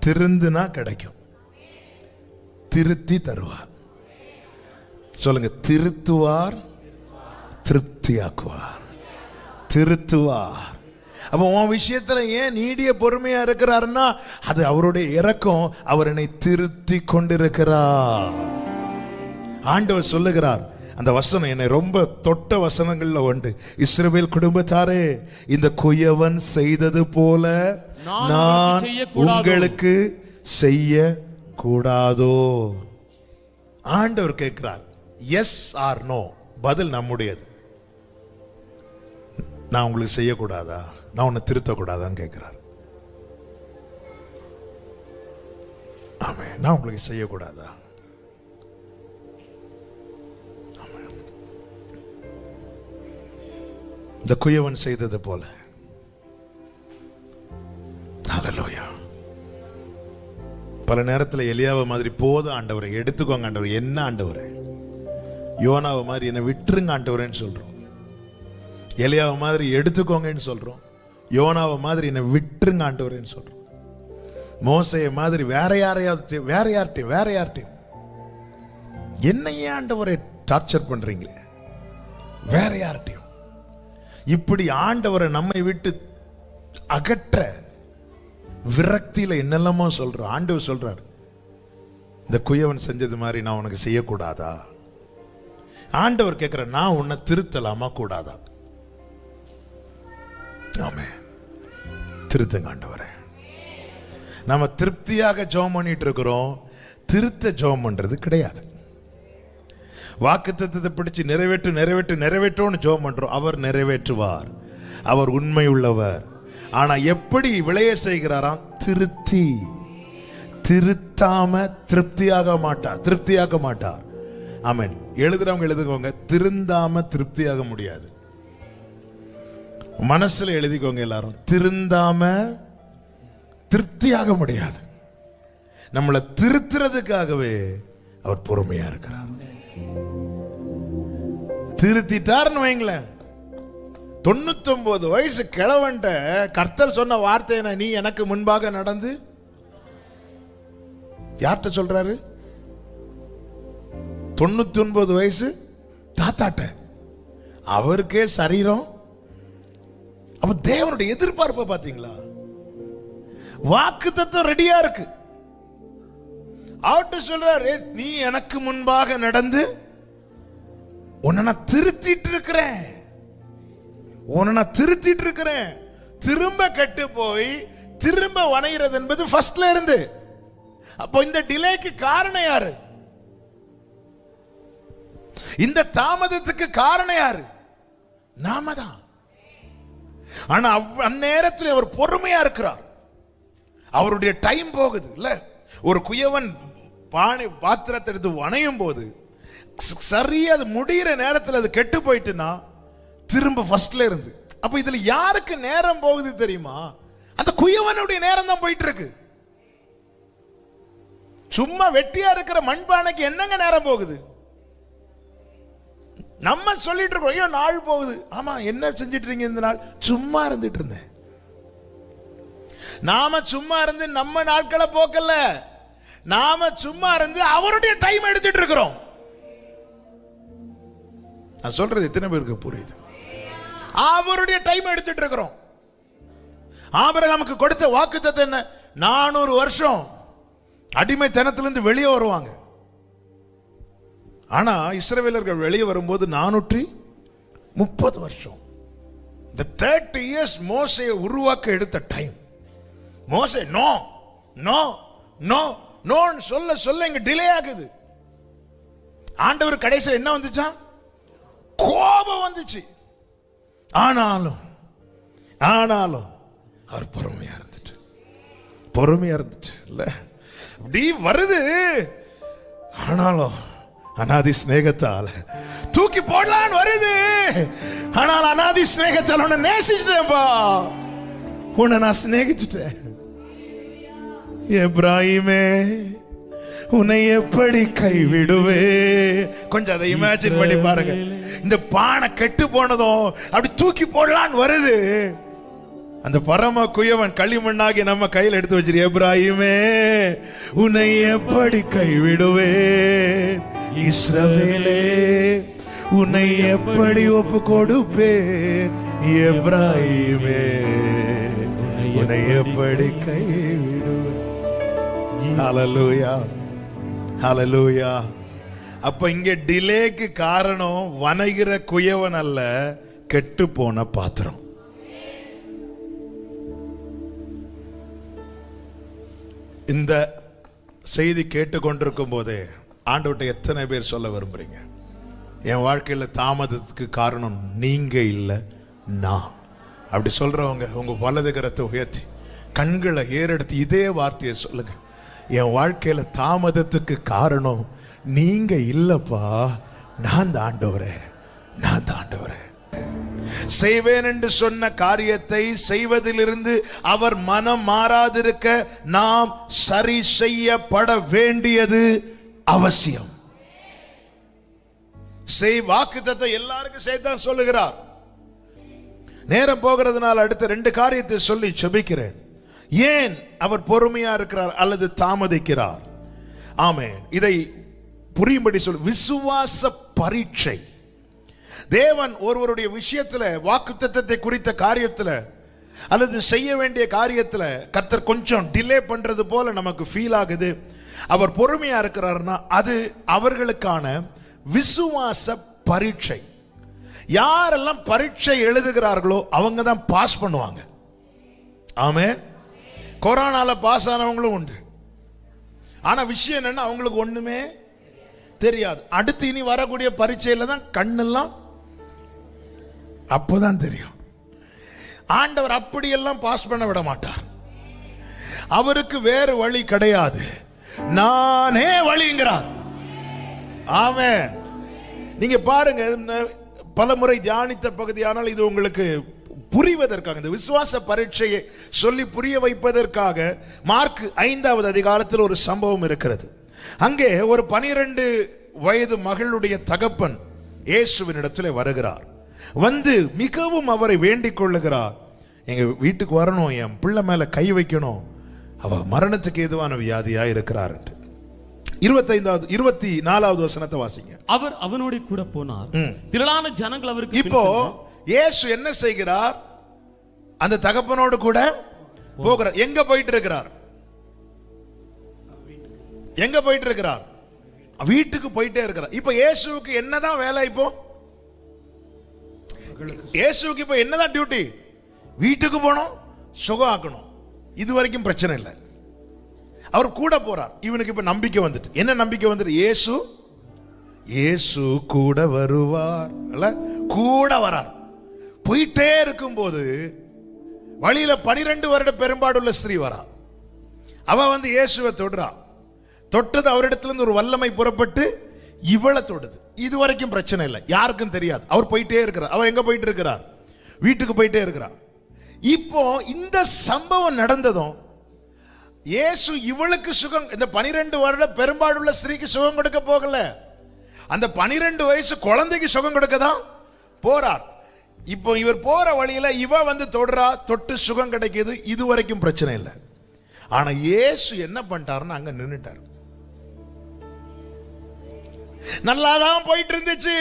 திருந்துனா கிடைக்கும், திருத்தி தருவார். சொல்லுங்க, திருத்துவார், திருப்தியாக்குவார், திருத்துவார். அப்போ உன் விஷயத்துல ஏன் நீடிய பொறுமையா இருக்கிறாருன்னா அது அவருடைய இரக்கம். அவர் என்னை திருத்தி கொண்டிருக்கிறார். ஆண்டவர் சொல்லுகிறார், அந்த வசனம் என்னை ரொம்ப தொட்ட வசனங்கள்ல உண்டு. இஸ்ரவேல் குடும்பத்தாரே, இந்த குயவன் செய்தது போல நான் உங்களுக்கு செய்ய கூடாதோ? ஆண்டவர் கேட்கிறார். எஸ் ஆர் நோ, பதில் நம்முடையது. நான் உங்களுக்கு செய்யக்கூடாதா? நான் உன்னை திருத்தக்கூடாதான்னு கேட்கிறார். ஆமே, நான் உங்களுக்கு செய்யக்கூடாதா? இந்த குயவன் செய்தது போல. ஹல்லேலூயா. பல நேரத்தில் எலியாவை மாதிரி போதும் ஆண்டவரை, எடுத்துக்கோங்க ஆண்டவர், என்ன ஆண்டவரே, யோனாவை மாதிரி என்னை விட்டுருங்க ஆண்டவரேன்னு சொல்றோம். எலியாவை மாதிரி எடுத்துக்கோங்கன்னு சொல்றோம். யோனாவை மாதிரி என்னை விட்டுருங்க ஆண்டவரேன்னு சொல்றோம். மோசையை மாதிரி வேற யார்ட்டையும் என்ன ஏன் ஆண்டவரை டார்ச்சர் பண்றீங்களே, வேற யார்ட்டையும். இப்படி ஆண்டவரை நம்மை விட்டு அகற்ற விரக்தியில என்னெல்லாமோ சொல்றோம். ஆண்டவர் சொல்றார், இந்த குயவன் செஞ்சது மாதிரி நான் உனக்கு செய்யக்கூடாதா? ஆண்டவர் கேட்கிற, நான் உன்னை திருத்தலாமா கூடாதா? ஆமே, திருத்துங்க ஆண்டவரே. நம்ம திருப்தியாக ஜெபம் பண்ணிட்டு இருக்கிறோம், திருத்த ஜெபம் பண்றது கிடையாது. வாக்குத்தத்தத்தை பிடிச்சு நிறைவேற்றோன்னு ஜெபம் பண்றோம். அவர் நிறைவேற்றுவார், அவர் உண்மை உள்ளவர். ஆனா எப்படி விளைய செய்கிறாராம்? திருத்தாம திருப்தியாக மாட்டார். ஆமென். எழுதுறவங்க எழுதுக்கோங்க, திருந்தாம திருப்தியாக முடியாது. மனசுல எழுதிக்கோங்க எல்லாரும், திருந்தாம திருப்தியாக முடியாது. நம்மளை திருத்துறதுக்காகவே அவர் பொறுமையா இருக்கிறார். திருத்திட்டார்னு வைங்களேன், 99 வயசு கிழவன்ட்ட கர்த்தர் சொன்ன வார்த்தை என்ன? நீ எனக்கு முன்பாக நடந்து. யார்கிட்ட சொல்றாரு? 99 வயசு தாத்தாட்ட. அவருக்கே சரீரம். அப்ப தேவனுடைய எதிர்பார்ப்பை பாத்தீங்களா? வாக்குத்தத்தம் ரெடியா இருக்கு. அவர்கிட்ட சொல்றாரு, நீ எனக்கு முன்பாக நடந்து உன்னை நான் திருத்திட்டு இருக்கிறேன். உன்னை நான் திருத்திட்டு இருக்கிறேன். திரும்ப கெட்டு போய் திரும்ப வணைகிறது என்பது ஃபர்ஸ்ட்ல இருந்து. அப்போ இந்த டிலேக்கு காரணம் யாரு? இந்த தாமதத்துக்கு காரணம் யாரு? நாம தான். ஆனா அந்நேரத்தில் அவர் பொறுமையா இருக்கிறார். அவருடைய டைம் போகுது இல்ல. ஒரு குயவன் பாத்திரத்தை எடுத்து வணையும் போது சரியா அது முடிகிற நேரத்தில் அது கெட்டு போயிட்டுனா திரும்ப ஃபர்ஸ்ட்ல இருந்து. அப்ப இதுல யாருக்கு நேரம் போகுது தெரியுமா? அந்த குயவனுடைய நேரம் தான் போயிட்டு இருக்கு. சும்மா வெட்டியா இருக்கிற மண்பானைக்கு என்னங்க நேரம் போகுது? நம்ம சொல்லிட்டு இருக்கோம், ஐயோ நாள் போகுது. ஆமா, என்ன செஞ்சிட்டு இருக்கீங்க இந்த நாள்? சும்மா இருந்துட்டு இருந்தேன். நாம சும்மா இருந்து நம்ம நாட்களை போக்கல, நாம சும்மா இருந்து அவருடைய டைம் எடுத்துட்டு இருக்கிறோம். நான் சொல்றது எத்தனை பேருக்கு புரியுது? அவருடைய டைம் எடுத்துட்டு இருக்கிறோம். ஆபிரகாமுக்கு கொடுத்த வாக்குத்தத்தம் என்ன? 400 வருஷம் அடிமைத்தனத்திலிருந்து வெளியே வருவாங்க. ஆனா இஸ்ரவேலர்கள் வெளியே வரும்போது 430 வருஷம். இந்த 30 years மோசேயை உருவாக்க எடுத்த டைம். மோசே நோ நோ நோ நோன்னு சொல்ல சொல்ல இங்க டிலே ஆகுது. ஆண்டவர் கடைசியில் என்ன வந்துச்சா? கோபம் வந்துச்சு. ஆனாலும் அவர் பொறுமையா இருந்துட்டு இல்ல, அப்படி வருது. ஆனாலும் அநாதி ஸ்நேகத்தால் தூக்கி போடலான்னு வருது. ஆனால் அநாதி ஸ்நேகத்தால் உன்னை நேசிச்சிட்டேன்பா, உன்னை நான் சிநேகிச்சிட்டேன். எப்ராஹிமே உன்னை எப்படி கைவிடுவே? கொஞ்சம் அதை இமேஜின் பண்ணி பாருங்க. இந்த பானை கெட்டு போனதும் அப்படி தூக்கி போடலான்னு வருது. அந்த பரம குயவன் களிமண்ணாகி நம்ம கையில் எடுத்து வச்சிரு. எப்ராஹிமே உன்னை எப்படி கைவிடுவே? இஸ்ரவேலே உன்னை எப்படி ஒப்பு கொடுப்பேன்? எப்ராஹிமே உன்னை எப்படி கைவிடுவேன்? ஹல்லேலூயா, ஹல்லேலூயா. அப்ப இங்க டிலேக்கு காரணம் வணைகிற குயவன் அல்ல, கெட்டு போன பாத்திரம். இந்த செய்தி கேட்டுக்கொண்டிருக்கும் போதே ஆண்டவர்கிட்ட எத்தனை பேர் சொல்ல விரும்புறீங்க, என் வாழ்க்கையில் தாமதத்துக்கு காரணம் நீங்க இல்லை நான்? அப்படி சொல்றவங்க உங்க வலது கரத்தை உயர்த்தி கண்களை ஏறெடுத்து இதே வார்த்தையை சொல்லுங்க. என் வாழ்க்கையில தாமதத்துக்கு காரணம் நீங்க இல்லப்பா, நான் தான் ஆண்டவரே, நான் தான் ஆண்டவரே. செய்வேன் என்று சொன்ன காரியத்தை செய்வதிலிருந்து அவர் மனம் மாறாதிருக்க நாம் சரி செய்யப்பட வேண்டியது அவசியம். வாக்குத்தத்தம் எல்லாருக்கும் செய்தான் சொல்லுகிறார். நேரம் போகிறதுனால அடுத்த 2 காரியத்தை சொல்லி செபிக்கிறேன். ஏன் அவர் பொறுமையா இருக்கிறார் அல்லது தாமதிக்கிறார்? ஆமென். இதை புரியும்படி சொல்லு. விசுவாச பரீட்சை. தேவன் ஒருவருடைய விஷயத்துல, வாக்குத்தத்தத்தை குறித்த காரியத்துல அல்லது செய்ய வேண்டிய காரியத்துல கர்த்தர் கொஞ்சம் டிலே பண்றது போல நமக்கு ஃபீல் ஆகுது. அவர் பொறுமையா இருக்கிறார்னா அது அவர்களுக்கான விசுவாச பரீட்சை. யாரெல்லாம் பரீட்சை எழுதுகிறார்களோ அவங்க தான் பாஸ் பண்ணுவாங்க. ஆமென். கொரோனால பாஸ் ஆனவங்களும் உண்டு. ஆனா விஷயம் என்னன்னா அவங்களுக்கு ஒண்ணுமே தெரியாது. அடுத்து இனி வரக்கூடிய பரீட்சையில தான் கண்ணெல்லாம் அப்போதான் தெரியும். ஆண்டவர் அப்படியெல்லாம் பாஸ் பண்ண விட மாட்டார். அவருக்கு வேறு வழி கிடையாது, நானே வழிங்கிறார். ஆமென். நீங்க பாருங்க, பல முறை தியானித்த பகுதி, ஆனால் இது உங்களுக்கு புரிவதற்காக, இந்த விசுவாச பரீட்சையை சொல்லி புரிய வைப்பதற்காக மார்க் 5வது அதிகாரத்தில் ஒரு சம்பவம் இருக்கிறது. அங்கே ஒரு 12 வயது மகளுடைய தகப்பன் இயேசுவினிடத்தில் வருகிறார். வந்து மிகவும் அவரை வேண்டிக் கொள்ளுகிறார். எங்க வீட்டுக்கு வரணும், என் பிள்ளை மேல கை வைக்கணும், அவ மரணத்துக்கு ஏதுவான வியாதியா இருக்கிறார். 24வது வசனத்தை வாசிங்க. அவர் அவனோடு கூட போனார். திரளான ஜனங்கள் அவருக்கு. இப்போ இயேசு என்ன செய்கிறார்? அந்த தகப்பனோடு கூட போகிறார். எங்க போயிட்டு இருக்கிறார்? எங்க போயிட்டு இருக்கிறார்? வீட்டுக்கு போயிட்டே இருக்கிறார். இப்ப இயேசுவுக்கு என்னதான் வேலை? இப்போ இயேசுவுக்கு இப்ப என்னதான் டியூட்டி? வீட்டுக்கு போனோம், சுகம் ஆக்கணும். இது வரைக்கும் பிரச்சனை இல்லை. அவர் கூட போறார். இவனுக்கு இப்ப நம்பிக்கை வந்துட்டு. என்ன நம்பிக்கை வந்துட்டு? இயேசு கூட வருவார், கூட வரார். போயிட்டே இருக்கும்போது வழியில 12 வருட பெரும்பாடுள்ள ஸ்திரீ வரா. அவ வந்து இயேசுவை தொடுறா. தொட்டது அவரிடத்துல இருந்து ஒரு வல்லமை புறப்பட்டு இவளை தொடுது. இது வரைக்கும் பிரச்சனை இல்லை, யாருக்கும் தெரியாது. அவர் போயிட்டே இருக்கிறார். அவ எங்க போயிட்டு இருக்கிறார்? வீட்டுக்கு போயிட்டே இருக்கிறார். இப்போ இந்த சம்பவம் நடந்ததும் இயேசு இவளுக்கு சுகம், இந்த 12 வருட பெரும்பாடுள்ள ஸ்திரீக்கு சுகம் கொடுக்க போகல, அந்த 12 வயசு குழந்தைக்கு சுகம் கொடுக்க தான் போறார். இப்போ இவர் போற வழியில இவ வந்து தொடுறா, தொட்டு சுகம் கிடைக்குது. இது வரைக்கும் பிரச்சனை இல்லை. ஆனா இயேசு என்ன பண்ணிட்டாருன்னு அங்க நின்னுட்டார். நல்லாதான் போயிட்டு இருந்துச்சு.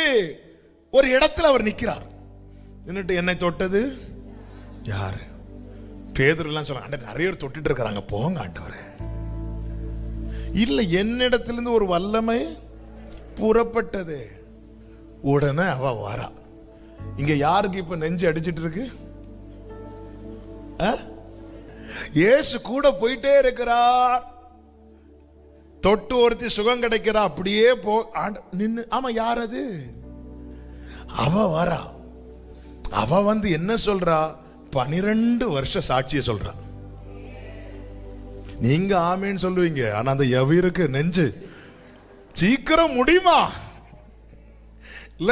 ஒரு இடத்துல அவர் நிக்கிறார். நின்னுட்டு என்னை தொட்டது யாரு? பேதுரு எல்லாம் சொல்றாங்க, நிறைய பேர் தொட்டுட்டு இருக்கிறாங்க, போங்க ஆண்டவரே. இல்ல, என்னிடத்திலிருந்து ஒரு வல்லமை புறப்பட்டது. உடனே அவ வாரா. இங்க யாருக்கு இப்ப நெஞ்சு அடிச்சிட்டு இருக்கு? இயேசு கூட போயிட்டே இருக்கிறார். தொட்டு ஒருத்தி சுகம் கிடைக்கிறா. அப்படியே போ நின்னு. ஆமா, யார் அது? அவ வரா. அவ வந்து என்ன சொல்றா? 12 வருஷ சாட்சிய சொல்றா. நீங்க ஆமேன்னு சொல்லுவீங்க, ஆனா அந்த எவருக்கு நெஞ்சு சீக்கிரம் முடியுமா? இல்ல,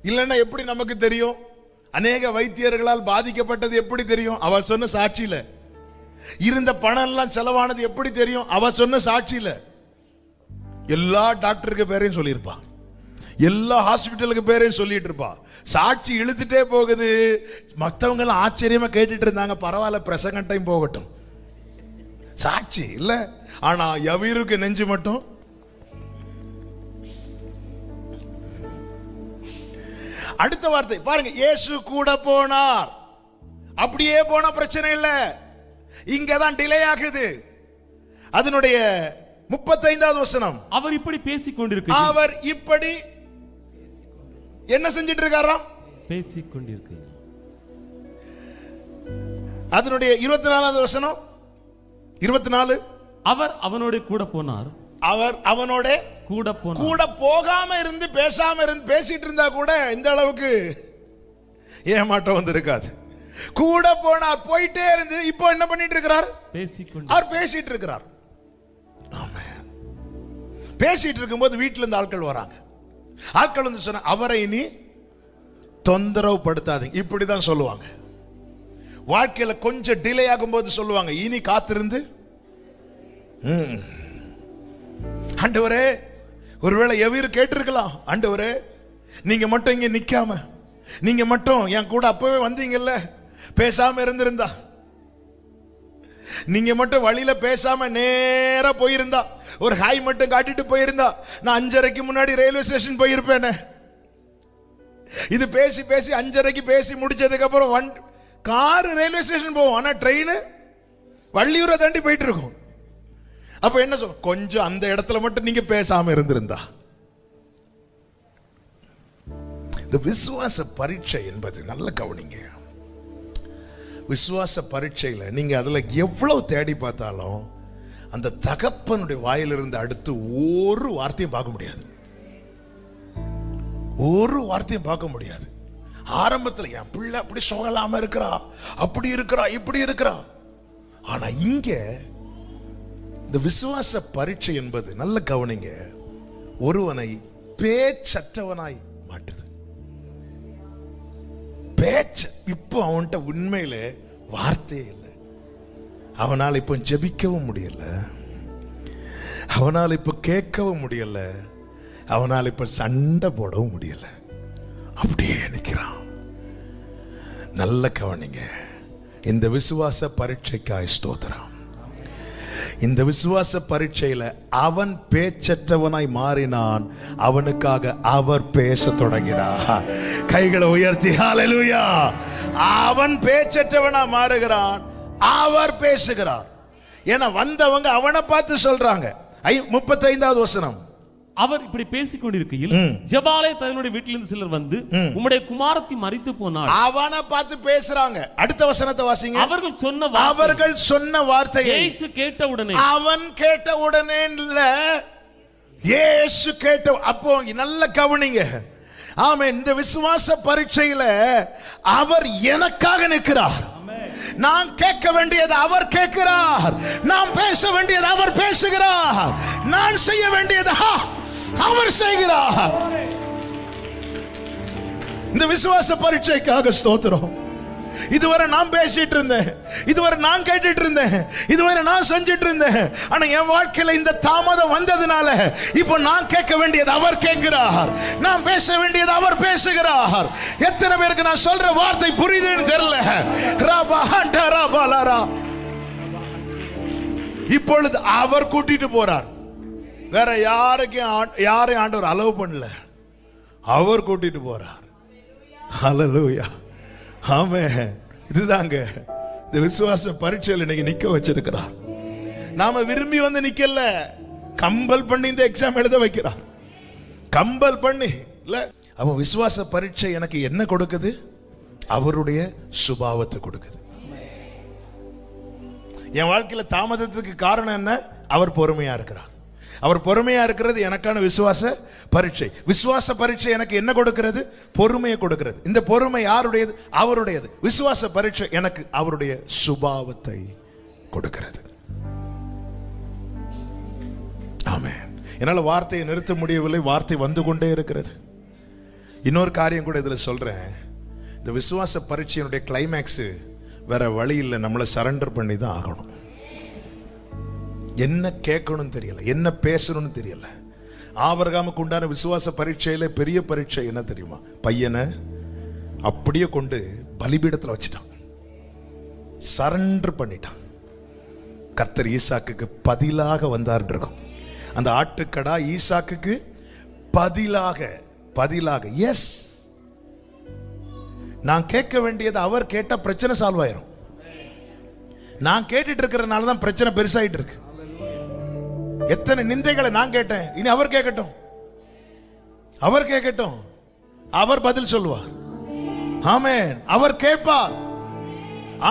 இல்லன்னா எப்படி நமக்கு தெரியும்? அநேக வைத்தியர்களால் பாதிக்கப்பட்டது எப்படி தெரியும்? அவ சொன்ன சாட்சியில. இருந்த பணம் எல்லாம் செலவானது எப்படி தெரியும்? அவ சொன்ன சாட்சியில. எல்லா டாக்டருக்கு பேரையும் சொல்லியிருப்பா, எல்லா ஹாஸ்பிட்டலுக்கு பேரையும் சொல்லிட்டு இருப்பா. சாட்சி இழுத்துட்டே போகுது. மற்றவங்க எல்லாம் ஆச்சரியமா கேட்டுட்டு இருந்தாங்க, பரவாயில்ல பிரசங்க டைம் போகட்டும், சாட்சி இல்ல. ஆனா எவருக்கு நெஞ்சு மட்டும். அடுத்த வார்த்தை பாருங்க, இயேசு கூட போனார். அப்படியே போனா பிரச்சனை இல்லை, இங்கதான் டிலே ஆகுது. அதனுடைய 35வது வசனம், அவர் இப்படி பேசிக் கொண்டிருக்க, அவர் இப்படி என்ன செஞ்சிட்டு இருக்காராம்? பேசிக் கொண்டிருக்க. அதனுடைய 24வது வசனம், 24, அவர் அவனோட கூட போனார். அவர் அவனோட கூட போனார். கூட போகாம இருந்து பேசாம இருந்து பேசிட்டு இருந்தா கூட இந்த அளவுக்கு ஏமாற்றம் வந்து இருக்காது. கூட போனார், போயிட்டே இருந்து இப்போ என்ன பண்ணிட்டு இருக்கிறார்? அவர் பேசிட்டு இருக்கிறார். பேசிட்டு இருக்கும்போது வீட்டில இருந்து ஆட்கள் வராங்க. ஆட்கள் வந்து சொன்ன, அவரை இனி தொந்தரவு படுத்தாதீங்க. இப்படிதான் சொல்லுவாங்க. வாழ்க்கையில கொஞ்சம் டிலே ஆகும் போது சொல்லுவாங்க, இனி காத்திருந்து. ஆண்டவரே, ஒருவேளை எவரு கேட்டிருக்கலாம், ஆண்டவரே நீங்க மட்டும் இங்க நிக்காம, நீங்க மட்டும் என் கூட அப்பவே வந்தீங்கல்ல, பேசாம இருந்திருந்தா, நீங்க மட்டும் வழியில பேசாம நேரா போயிருந்தா, ஒரு ஹாய் மட்டும் காட்டிட்டு போயிருந்தா, நான் 5:30க்கு முன்னாடி ரயில்வே ஸ்டேஷன் போயிருப்பேனே. இது பேசி பேசி 5:30க்கு பேசி முடிச்சதுக்கு அப்புறம் கார் ரயில்வே ஸ்டேஷன் போவோம், ஆனா ட்ரெயின் வள்ளியூரை தாண்டி போயிட்டு இருக்கும். அப்ப என்ன சொல்ல, கொஞ்சம் அந்த இடத்துல மட்டும் நீங்க பேசாம இருந்திருந்தா. இந்த விசுவாச பரீட்சை என்பது நல்ல கவனிங்க. விசுவாச பரீட்சையில நீங்க அதுல எவ்வளவு தேடி பார்த்தாலும் அந்த தகப்பனுடைய வாயிலிருந்து அடுத்து ஒரு வார்த்தையும் பார்க்க முடியாது. ஒரு வார்த்தையும் பார்க்க முடியாது. ஆரம்பத்தில் என் பிள்ளை அப்படி சுகலாம இருக்கிறா, அப்படி இருக்கிறா, இப்படி இருக்கிறா. ஆனா இங்க இந்த விசுவாச பரீட்சை என்பது நல்ல கவனிங்க, ஒருவனை பேச்சற்றவனாய் மாட்டுது. பேச்ச இப்போ அவன்கிட்ட உண்மையில வார்த்தையே இல்லை. அவனால் இப்போ ஜெபிக்கவும் முடியல, அவனால் இப்போ கேட்கவும் முடியல, அவனால் இப்ப சண்டை போடவும் முடியல, அப்படியே நிற்கிறான். நல்ல கவனிங்க, இந்த விசுவாச பரீட்சைக்காய் ஸ்தோத்திரம். இந்த விசுவாச பரீட்சையில அவன் பேச்சற்றவனாய் மாறினான், அவனுக்காக அவர் பேச தொடங்கினார். கைகளை உயர்த்தி ஹல்லேலூயா. அவன் பேச்சற்றவனா மாறுகிறான், அவர் பேசுகிறார். ஏன்னா வந்தவங்க அவனை பார்த்து சொல்றாங்க. 35வது வசனம், அவர் இப்படி பேசிக் கொண்டிருக்கையில் ஜெபாலய தலைவனுடைய வீட்டிலிருந்து சிலர் வந்து உம்முடைய குமாரத்தி மரித்து போனாள். அவனை பார்த்து பேசுறாங்க. அடுத்த வசனத்தை வாசிங்க. அவர்கள் சொன்ன வார்த்தையை இயேசு கேட்ட உடனே, அவன் கேட்ட உடனே இல்ல, இயேசு கேட்ட. அப்போ நல்ல கவனிங்க. ஆமென். இந்த விசுவாச பரீட்சையில அவர் எனக்காக நிற்கிறார். நான் கேட்க வேண்டியது அவர் கேட்கிறார். நான் பேச வேண்டியது அவர் பேசுகிறார். நான் செய்ய வேண்டியது அவர் செய்கிறார். இந்த விசுவாச பரீட்சைக்காக ஸ்தோத்திரம். இதுவரை நான் பேசிட்டு இருந்தேன், இதுவரை நான் கேட்டுட்டு இருந்தேன், இதுவரை நான் செஞ்சிட்டு இருந்தேன். ஆனா என் வாழ்க்கையில இந்த தாமதம் வந்ததுனால இப்போ நான் கேட்க வேண்டியது அவர் கேட்கிறார். நான் பேச வேண்டியது அவர் பேசுகிறார். எத்தனை பேருக்கு நான் சொல்ற வார்த்தை புரியுதுன்னு தெரியல. இப்பொழுது அவர் கூட்டிட்டு போறார். வேற யாரையும் ஆண்டவர் அலோவ் பண்ணல. அவர் கூட்டிட்டு போறார். ஹல்லேலூயா. ஆமென். இதுதாங்க இந்த விசுவாச பரீட்சையில் இன்னைக்கு நிக்க வச்சிருக்கிறார். நாம விரும்பி வந்து நிக்கல, கம்பல் பண்ணி இந்த எக்ஸாம் எழுத வைக்கிறார். கம்பல் பண்ணி இல்ல. அவன் விசுவாச பரீட்சை எனக்கு என்ன கொடுக்குது? அவருடைய சுபாவத்தை கொடுக்குது. என் வாழ்க்கையில தாமதத்துக்கு காரணம் என்ன? அவர் பொறுமையா இருக்கிறார். அவர் பொறுமையா இருக்கிறது எனக்கான விசுவாச பரீட்சை. விசுவாச பரீட்சை எனக்கு என்ன கொடுக்கிறது? பொறுமையை கொடுக்கிறது. இந்த பொறுமை யாருடையது? அவருடையது. விசுவாச பரீட்சை எனக்கு அவருடைய சுபாவத்தை கொடுக்கிறது. ஆமென். என்னால வார்த்தையை நிறுத்த முடியவில்லை, வார்த்தை வந்து கொண்டே இருக்கிறது. இன்னொரு காரியம் கூட இதுல சொல்றேன். இந்த விசுவாச பரீட்சையினுடைய கிளைமேக்ஸ் வேற வழி இல்லை, நம்மளை சரண்டர் பண்ணி தான் ஆகணும். என்ன கேட்கணும்னு தெரியல, என்ன பேசணும்னு தெரியல. ஆபிரகாமுக்கு உண்டான விசுவாச பரீட்சையில பெரிய பரீட்சை என்ன தெரியுமா? பையனை அப்படியே கொண்டு பலிபீடத்தில் வச்சுட்டான், சரண்டர் பண்ணிட்டான். கர்த்தர் ஈசாக்குக்கு பதிலாக வந்தார் இருக்கும். அந்த ஆட்டுக்கடா ஈசாக்குக்கு பதிலாக எஸ். நான் கேட்க வேண்டியது அவர் கேட்ட பிரச்சனை சால்வ் ஆயிரும். நான் கேட்டுட்டு இருக்கிறனால தான் பிரச்சனை பெருசாயிட்டு இருக்கு. எத்தனை நிந்தைகளை நான் கேட்டேன், இனி அவர் கேட்கட்டும், அவர் கேட்கட்டும், அவர் பதில் சொல்லுவார். ஆமென். அவர் கேட்பார்.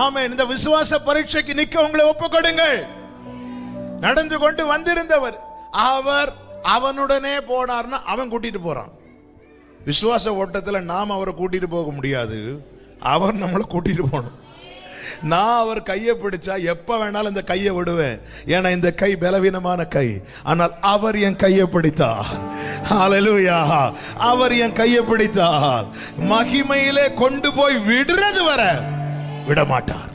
ஆமென். இந்த விசுவாச பரீட்சைக்கு நிக்க உங்களை ஒப்புக்கொடுங்கள். நடந்து கொண்டு வந்திருந்தவர் அவர் அவனுடனே போனார்னா அவன் கூட்டிட்டு போறான். விசுவாச ஓட்டத்தில் நாம் அவரை கூட்டிட்டு போக முடியாது, அவர் நம்மளை கூட்டிட்டு போகணும். நான் அவர் கையை பிடிச்சா எப்ப வேணாலும் இந்த கையை விடுவேன், ஏன்னா இந்த கை பலவீனமான கை. ஆனால் அவர் என் கையை பிடித்தார். ஹல்லேலூயா. அவர் என் கையை பிடித்தார். மகிமையிலே கொண்டு போய் விடுறது வர விடமாட்டார்.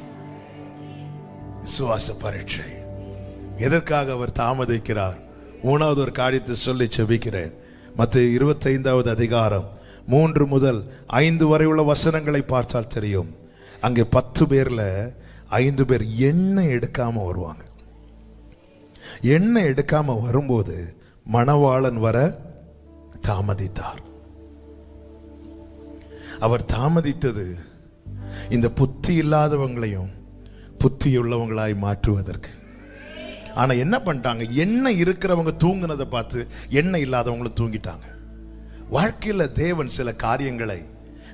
விசுவாச பரீட்சை எதற்காக அவர் தாமதிக்கிறார்? மூணாவது ஒரு காரியத்தை சொல்லி செபிக்கிறேன். மத்தேயு 25வது அதிகாரம் 3 முதல் 5 வரை உள்ள வசனங்களை பார்த்தால் தெரியும். அங்கே 10 பேர்ல 5 பேர் எண்ணெய் எடுக்காம வருவாங்க. எண்ணெய் எடுக்காம வரும்போது மணவாளன் வர தாமதித்தார். அவர் தாமதித்தது இந்த புத்தி இல்லாதவங்களையும் புத்தியுள்ளவங்களாய் மாற்றுவதற்கு. ஆனா என்ன பண்ணிட்டாங்க? எண்ணெய் இருக்கிறவங்க தூங்குனதை பார்த்து எண்ணெய் இல்லாதவங்களும் தூங்கிட்டாங்க. வாழ்க்கையில தேவன் சில காரியங்களை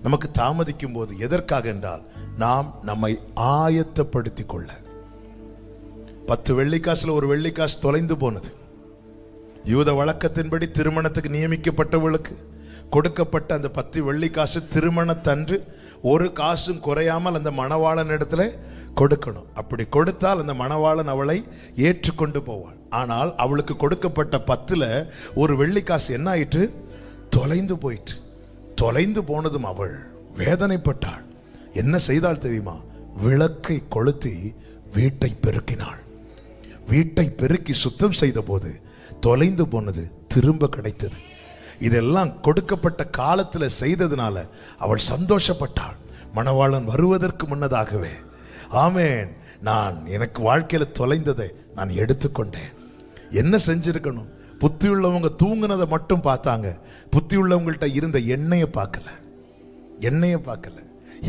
நமக்கு தாமதிக்கும் போது எதற்காக என்றால் நாம் நம்மை ஆயத்தப்படுத்திக் கொள்ள. 10 வெள்ளிக்காசுல ஒரு வெள்ளிக்காசு தொலைந்து போனது. யூத வழக்கத்தின்படி திருமணத்துக்கு நியமிக்கப்பட்டவர்களுக்கு கொடுக்கப்பட்ட அந்த 10 வெள்ளிக்காசு திருமணத்தன்று ஒரு காசும் குறையாமல் அந்த மணவாளன் இடத்துல கொடுக்கணும். அப்படி கொடுத்தால் அந்த மணவாளன் அவளை ஏற்றுக்கொண்டு போவாள். ஆனால் அவளுக்கு கொடுக்கப்பட்ட 10ல ஒரு வெள்ளிக்காசு என்ன ஆயிற்று? தொலைந்து போயிற்று. தொலைந்து போனதும் அவள் வேதனைப்பட்டாள். என்ன செய்தால் தெரியுமா? விளக்கை கொளுத்தி வீட்டை பெருக்கினாள். வீட்டை பெருக்கி சுத்தம் செய்த போது தொலைந்து போனது திரும்ப கிடைத்தது. இதெல்லாம் கொடுக்கப்பட்ட காலத்துல செய்ததுனால அவள் சந்தோஷப்பட்டாள். மணவாளன் வருவதற்கு முன்னதாகவே ஆமென், நான் எனக்கு வாழ்க்கையில தொலைந்ததை நான் எடுத்துக்கொண்டேன். என்ன செஞ்சிருக்கணும்? புத்தி உள்ளவங்க தூங்குனதை மட்டும் பார்த்தாங்க, புத்தி உள்ளவங்கள்ட்ட இருந்த எண்ணெயை பார்க்கல.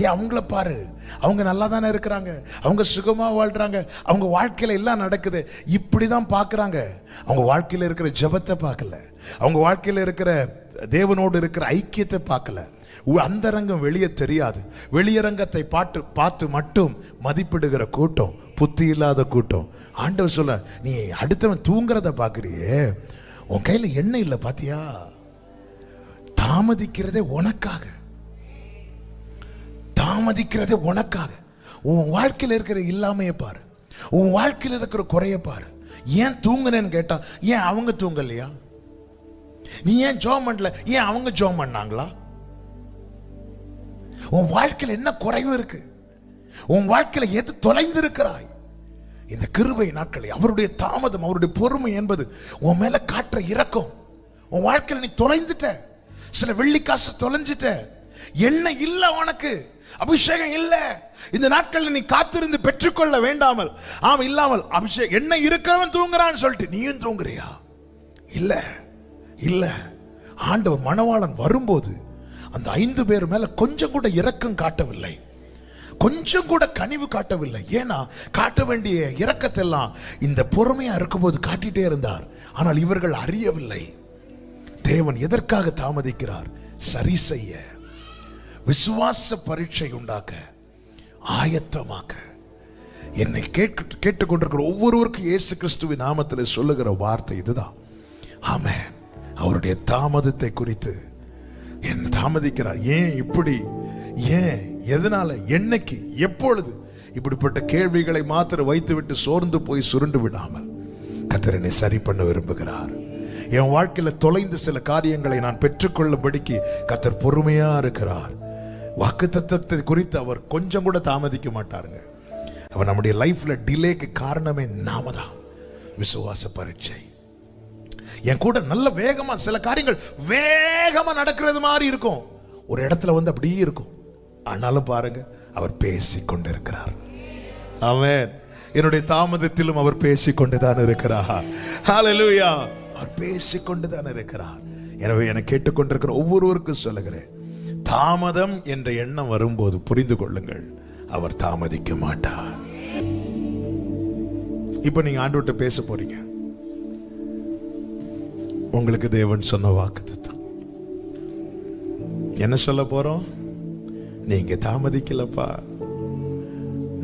ஏன் அவங்கள பாரு, அவங்க நல்லா தானே இருக்கிறாங்க, அவங்க சுகமா வாழ்றாங்க, அவங்க வாழ்க்கையில எல்லாம் நடக்குது, இப்படிதான் பார்க்கறாங்க. அவங்க வாழ்க்கையில இருக்கிற ஜெபத்தை பார்க்கல, அவங்க வாழ்க்கையில இருக்கிற தேவனோடு இருக்கிற ஐக்கியத்தை பார்க்கல. அந்தரங்கம் வெளியே தெரியாது. வெளியரங்கத்தை பார்த்து மட்டும் மதிப்பிடுகிற கூட்டம் புத்தி இல்லாத கூட்டம். ஆண்டவர் சொல்ல, நீ அடுத்தவன் தூங்குறத பார்க்கறியே, உன் கையில எண்ணெய் இல்லை பாத்தியா? தாமதிக்கிறதே உனக்காக, தாமதிக்கிறதே உனக்காக. உன் வாழ்க்கையில் இருக்கிற இல்லாமையை பாரு, உன் வாழ்க்கையில் இருக்கிற குறைய பாரு. ஏன் தூங்குனேன்னு கேட்டா, ஏன் அவங்க தூங்கலையா? நீ ஏன் ஜெபம் பண்ணல, ஏன் அவங்க ஜெபம் பண்ணாங்களா? உன் வாழ்க்கையில் என்ன குறைவு இருக்கு? உன் வாழ்க்கையில எது தொலைந்து இருக்கிறாய்? இந்த கிருபை நாட்களை அவருடைய தாமதம், அவருடைய பொறுமை என்பது உன் மேல காட்டுற இரக்கம். உன் வாழ்க்கையில நீ தொலைந்துட்ட, சில வெள்ளிக்காசு தொலைஞ்சிட்ட, எண்ணெய் இல்ல, உனக்கு அபிஷேகம் இல்ல. இந்த நாட்கள் நீ காத்திருந்து பெற்றுக்கொள்ள வேண்டாமல், இல்லாமல் அபிஷேகம் எண்ணெய் இருக்கிறவன் தூங்குறான்னு சொல்லிட்டு நீயும் தூங்குறியா? இல்ல இல்ல. ஆண்டவர் மணவாளன் வரும்போது அந்த 5 பேர் மேல கொஞ்சம் கூட இரக்கம் காட்டவில்லை, கொஞ்சம் கூட கனிவு காட்டவில்லை. ஏன்னா காட்ட வேண்டிய இரக்கத்தெல்லாம் இந்த பொறுமையா இருக்கும்போது காட்டிட்டே இருந்தார். ஆனால் இவர்கள் அறியவில்லை. தேவன் எதற்காக தாமதிக்கிறார்? சரி செய்ய, விசுவாச பரீட்சை உண்டாக்க, ஆயத்தமாக்க. என்னை கேட்டுக்கொண்டிருக்கிற ஒவ்வொருவருக்கும் இயேசு கிறிஸ்துவின் நாமத்தில் சொல்லுகிற வார்த்தை இதுதான். ஆமென். அவருடைய தாமதத்தை குறித்து, என் தாமதிக்கிறார், ஏன் இப்படி, ஏன், எதனால, என்னைக்கு, எப்பொழுது, இப்படிப்பட்ட கேள்விகளை மாத்திரம் வைத்துவிட்டு சோர்ந்து போய் சுருண்டு விடாமல் கர்த்தர் என்னை சரி பண்ண விரும்புகிறார். என் வாழ்க்கையில தொலைந்த சில காரியங்களை நான் பெற்றுக்கொள்ளபடிக்கு கர்த்தர் பொறுமையா இருக்கிறார். வாக்குத்தத்தத்தை குறித்து அவர் கொஞ்சம் கூட தாமதிக்க மாட்டாருங்க. அவர் நம்முடைய லைஃப்ல டிலேக்கு காரணமே நாம தான். விசுவாச பரீட்சை. என் கூட நல்ல வேகமா சில காரியங்கள் வேகமா நடக்கிறது மாதிரி இருக்கும், ஒரு இடத்துல வந்து அப்படியே இருக்கும். ஆனாலும் பாருங்க, அவர் பேசிக் கொண்டிருக்கிறார். ஆமென். என்னுடைய தாமதத்திலும் அவர் பேசிக் கொண்டுதான் இருக்கிறார். ஹல்லேலூயா. அவர் பேசிக் கொண்டுதான் இருக்கிறார். எனவே என்னை கேட்டுக்கொண்டிருக்கிற ஒவ்வொருவருக்கும் சொல்லுகிறேன், தாமதம் என்ற எண்ணம் வரும்போது புரிந்து கொள்ளுங்கள், அவர் தாமதிக்க மாட்டார். இப்ப நீங்க ஆண்டவர்கிட்ட பேச போறீங்க. உங்களுக்கு தேவன் சொன்ன வாக்குத்தத்தம் என்ன சொல்ல போறோம்? நீங்க தாமதிக்கலப்பா,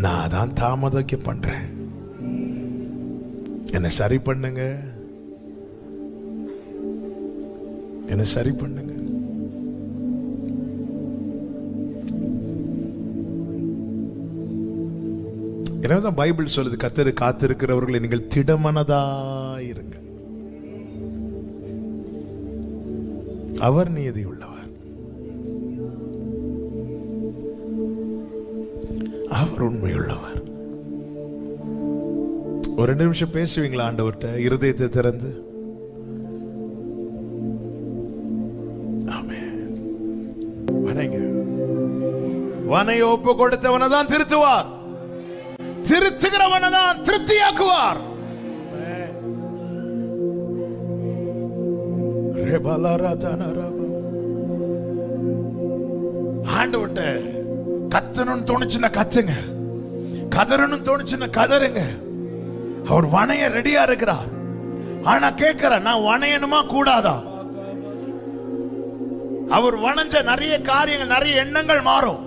நான் தான் தாமதிக்க பண்றேன், என்ன சரி பண்ணுங்க, என்ன சரி பண்ணுங்க. எனவேதான் பைபிள் சொல்லுது, கர்த்தரு காத்திருக்கிறவர்களை நீங்கள் திடமனதாயிருங்க, அவர் நீதி உள்ளவர், அவர் உண்மையுள்ளவர். ஒரு 2 நிமிஷம் பேசுவீங்களா ஆண்டவர்கிட்ட, இருதயத்தை திறந்து? ஆமென். வணங்க. வனையை ஒப்பு கொடுத்தவனை தான் திருத்துவார், திருத்துகிறவனை தான் திருப்தியாக்குவார். ஆண்டவர்கிட்ட கத்தணும்னு தோணுச்சுன்னா கத்துங்க, கதறணும்னு தோணுச்சுன்னா கதறுங்க. அவர் வனைய ரெடியா இருக்கிறார். ஆனா கேட்கிற, நான் வனையணுமா கூடாதா? அவர் வணைஞ்ச நிறைய காரியங்கள், நிறைய எண்ணங்கள் மாறும்,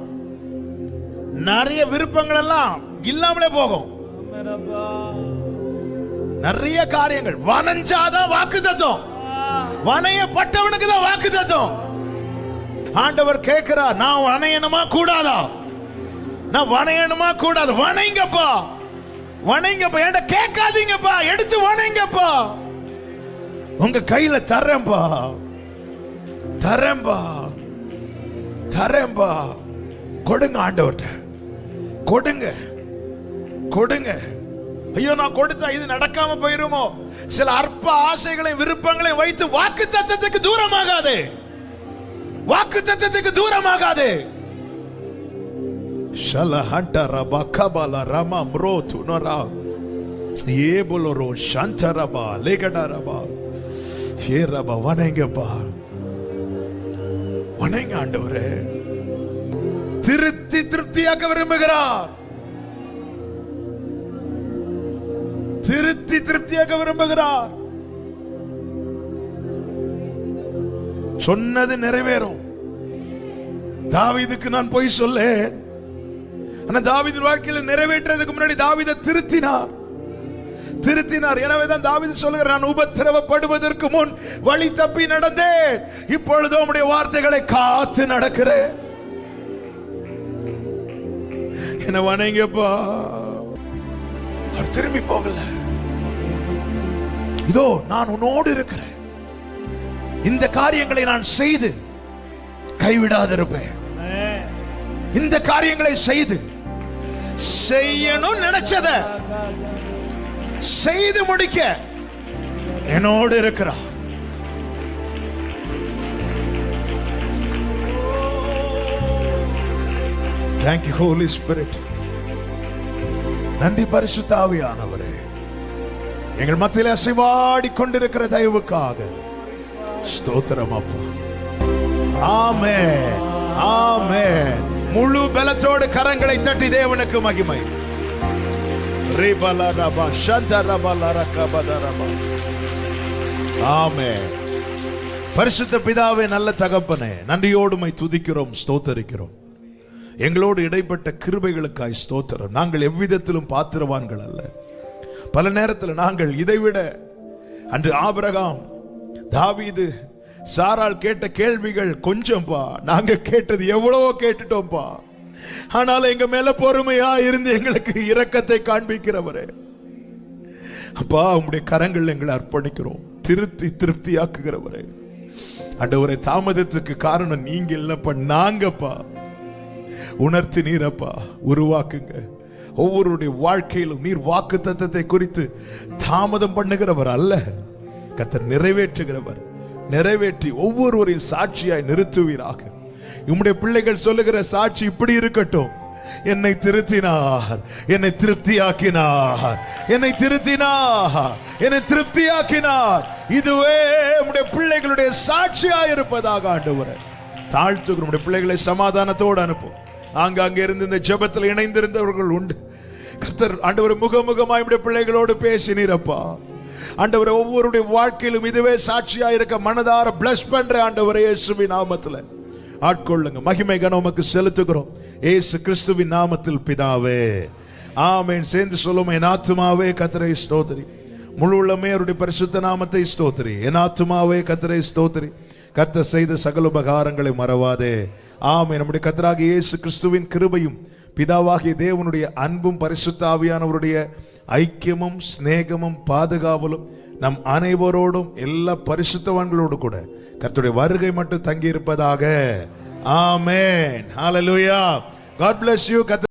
நிறைய விருப்பங்கள் எல்லாம் இல்லாமலே போகும். நிறைய காரியங்கள் வனைஞ்சாதான் வாக்குத்தத்தம், வனையப்பட்டவனுக்கு தான் வாக்குத்தத்தம். ஆண்டவர் கேட்கிறார், நான் வனையணுமா கூடாதா? நான் வனையணுமா கூடாது? வணைங்கப்பா, வணைங்கப்பா, என்கிட்ட கேட்காதீங்கப்பா, எடுத்து வணைங்கப்பா. உங்க கையில தரேன்பா, தரேன்பா, தரேன்பா. கொடுங்க ஆண்டவர்கிட்ட, கொடுங்க, கொடுங்க. ஐயோ, நான் கொடுத்தா இது நடக்காம போயிருமோ? சில அற்ப ஆசைகளையும் விருப்பங்களையும் வைத்து வாக்கு தத்தத்துக்கு தூரமாகாதே, வாக்கு தத்தத்துக்கு தூரமாகாதே. ஷலஹண்டர பகபல ரம ம்ரோது நரா ஏபுலரோ ஷந்தரபா லேகடரபா ஏரபா. வணங்கப்பா, வணங்க ஆண்டவரே. திருத்தி திருப்தியாக்க விரும்புகிறார். திருப்தியாக்க விரும்புகிறார். சொன்னது நிறைவேறும். தாவீதுக்கு நான் பொய் சொல்லேன், ஆனா தாவீது வாழ்க்கையில் நிறைவேற்றதுக்கு முன்னாடி தாவீதை திருத்தினார். எனவேதான் தாவீது சொல்கிறார், நான் உபத்திரவப்படுவதற்கு முன் வழி தப்பி நடந்தேன், இப்பொழுது உம்முடைய வார்த்தைகளை காத்து நடக்கிறேன். என்ன வணங்கப்பா. அவர் திரும்பி போகல. இதோ நான் உன்னோடு இருக்கிறேன், இந்த காரியங்களை நான் செய்து கைவிடாதிருப்பேன். இந்த காரியங்களை செய்யணும் நினைச்சத செய்து முடிக்க என்னோடு இருக்கிறார். Thank you Holy Spirit. நன்றி பரிசுத்த ஆவியானவரே, எங்கள் மத்தியில் அசைவாடி கொண்டிருக்கிற தயவுக்காக ஸ்தோத்திரம் அப்பா. ஆமென், ஆமென். முழு பலத்தோடு கரங்களை தட்டி தேவனுக்கு மகிமை. ஆமென். பரிசுத்த பிதாவே, நல்ல தகப்பனே, நன்றியோடு உம்மை துதிக்கிறோம், ஸ்தோத்தரிக்கிறோம். எங்களோடு இடைப்பட்ட கிருபைகளுக்காய் ஸ்தோத்திரம். நாங்கள் எவ்விதத்திலும் பாத்திரவான்கள் அல்ல. பல நேரத்தில் நாங்கள் இதைவிட அன்று ஆபிரகாம், தாவீது, சாராள் கேட்ட கேள்விகள் கொஞ்சம்பா, நாங்க கேட்டது எவ்வளவோ கேட்டுட்டோம்பா. ஆனால் எங்க மேல பொறுமையா இருந்து எங்களுக்கு இரக்கத்தை காண்பிக்கிறவரே அப்பா, உம்முடைய கரங்கள் எங்களை அர்ப்பணிக்கிறோம். திருப்தியாக்குகிறவரே ஆண்டவரே, தாமதத்துக்கு காரணம் நீங்க இல்லப்பா, நாங்கப்பா. உணர்த்தி நீரப்பா, உருவாக்குங்க. ஒவ்வொருடைய வாழ்க்கையிலும் நீர் வாக்கு தத்தத்தை குறித்து தாமதம் பண்ணுகிறவர் அல்ல, கர்த்தர் நிறைவேற்றுகிறவர். நிறைவேற்றி ஒவ்வொருவரையும் சாட்சியாய் நிறுத்துவீராக. உம்முடைய பிள்ளைகள் சொல்லுகிற சாட்சி இப்படி இருக்கட்டும், என்னை திருத்தினார், என்னை திருப்தியாக்கினார், என்னை திருத்தினார், என்னை திருப்தியாக்கினார். இதுவே உம்முடைய பிள்ளைகளுடைய சாட்சியாய் இருப்பதாக ஆண்டவரே தாழ்த்துகிறோம். உம்முடைய பிள்ளைகளை சமாதானத்தோடு அனுப்பும். ஆங்காங்கே இருந்து இந்த ஜெபத்தில் இணைந்திருந்தவர்கள் உண்டு. கர்த்தர் ஆண்டவர் முகமுகமாய் உம்முடைய பிள்ளைகளோடு பேசினீரப்பா. ஆண்டவரே, ஒவ்வொருடைய வாழ்க்கையிலும் இதுவே சாட்சியா இருக்க மனதார பிளஸ் பண்ற ஆண்டவரே, இயேசுவின் நாமத்தில் ஆட்கொள்ளுங்க. மகிமை கனம் உமக்கு செலுத்துகிறோம், இயேசு கிறிஸ்துவின் நாமத்தில் பிதாவே, ஆமென். சேர்ந்து சொல்லுவோம், என் ஆத்துமாவே கர்த்தரை ஸ்தோத்திரி, முழு உள்ளமே அவருடைய பரிசுத்த நாமத்தை ஸ்தோத்திரி. என் ஆத்துமாவே கர்த்தரை ஸ்தோத்திரி, கர்த்தர் செய்த சகல உபகாரங்களை மறவாதே. ஆமென். நம்முடைய கர்த்தராகிய இயேசு கிறிஸ்துவின் கிருபையும் பிதாவாகிய தேவனுடைய அன்பும் பரிசுத்த ஆவியானவருடைய ஐக்கியமும் சிநேகமும் பாதுகாவலும் நம் அனைவரோடும் எல்லா பரிசுத்தவான்களோடு கூட கர்த்தருடைய வருகை மட்டும் தங்கி இருப்பதாக. ஆமென். ஹalleluya. God bless you.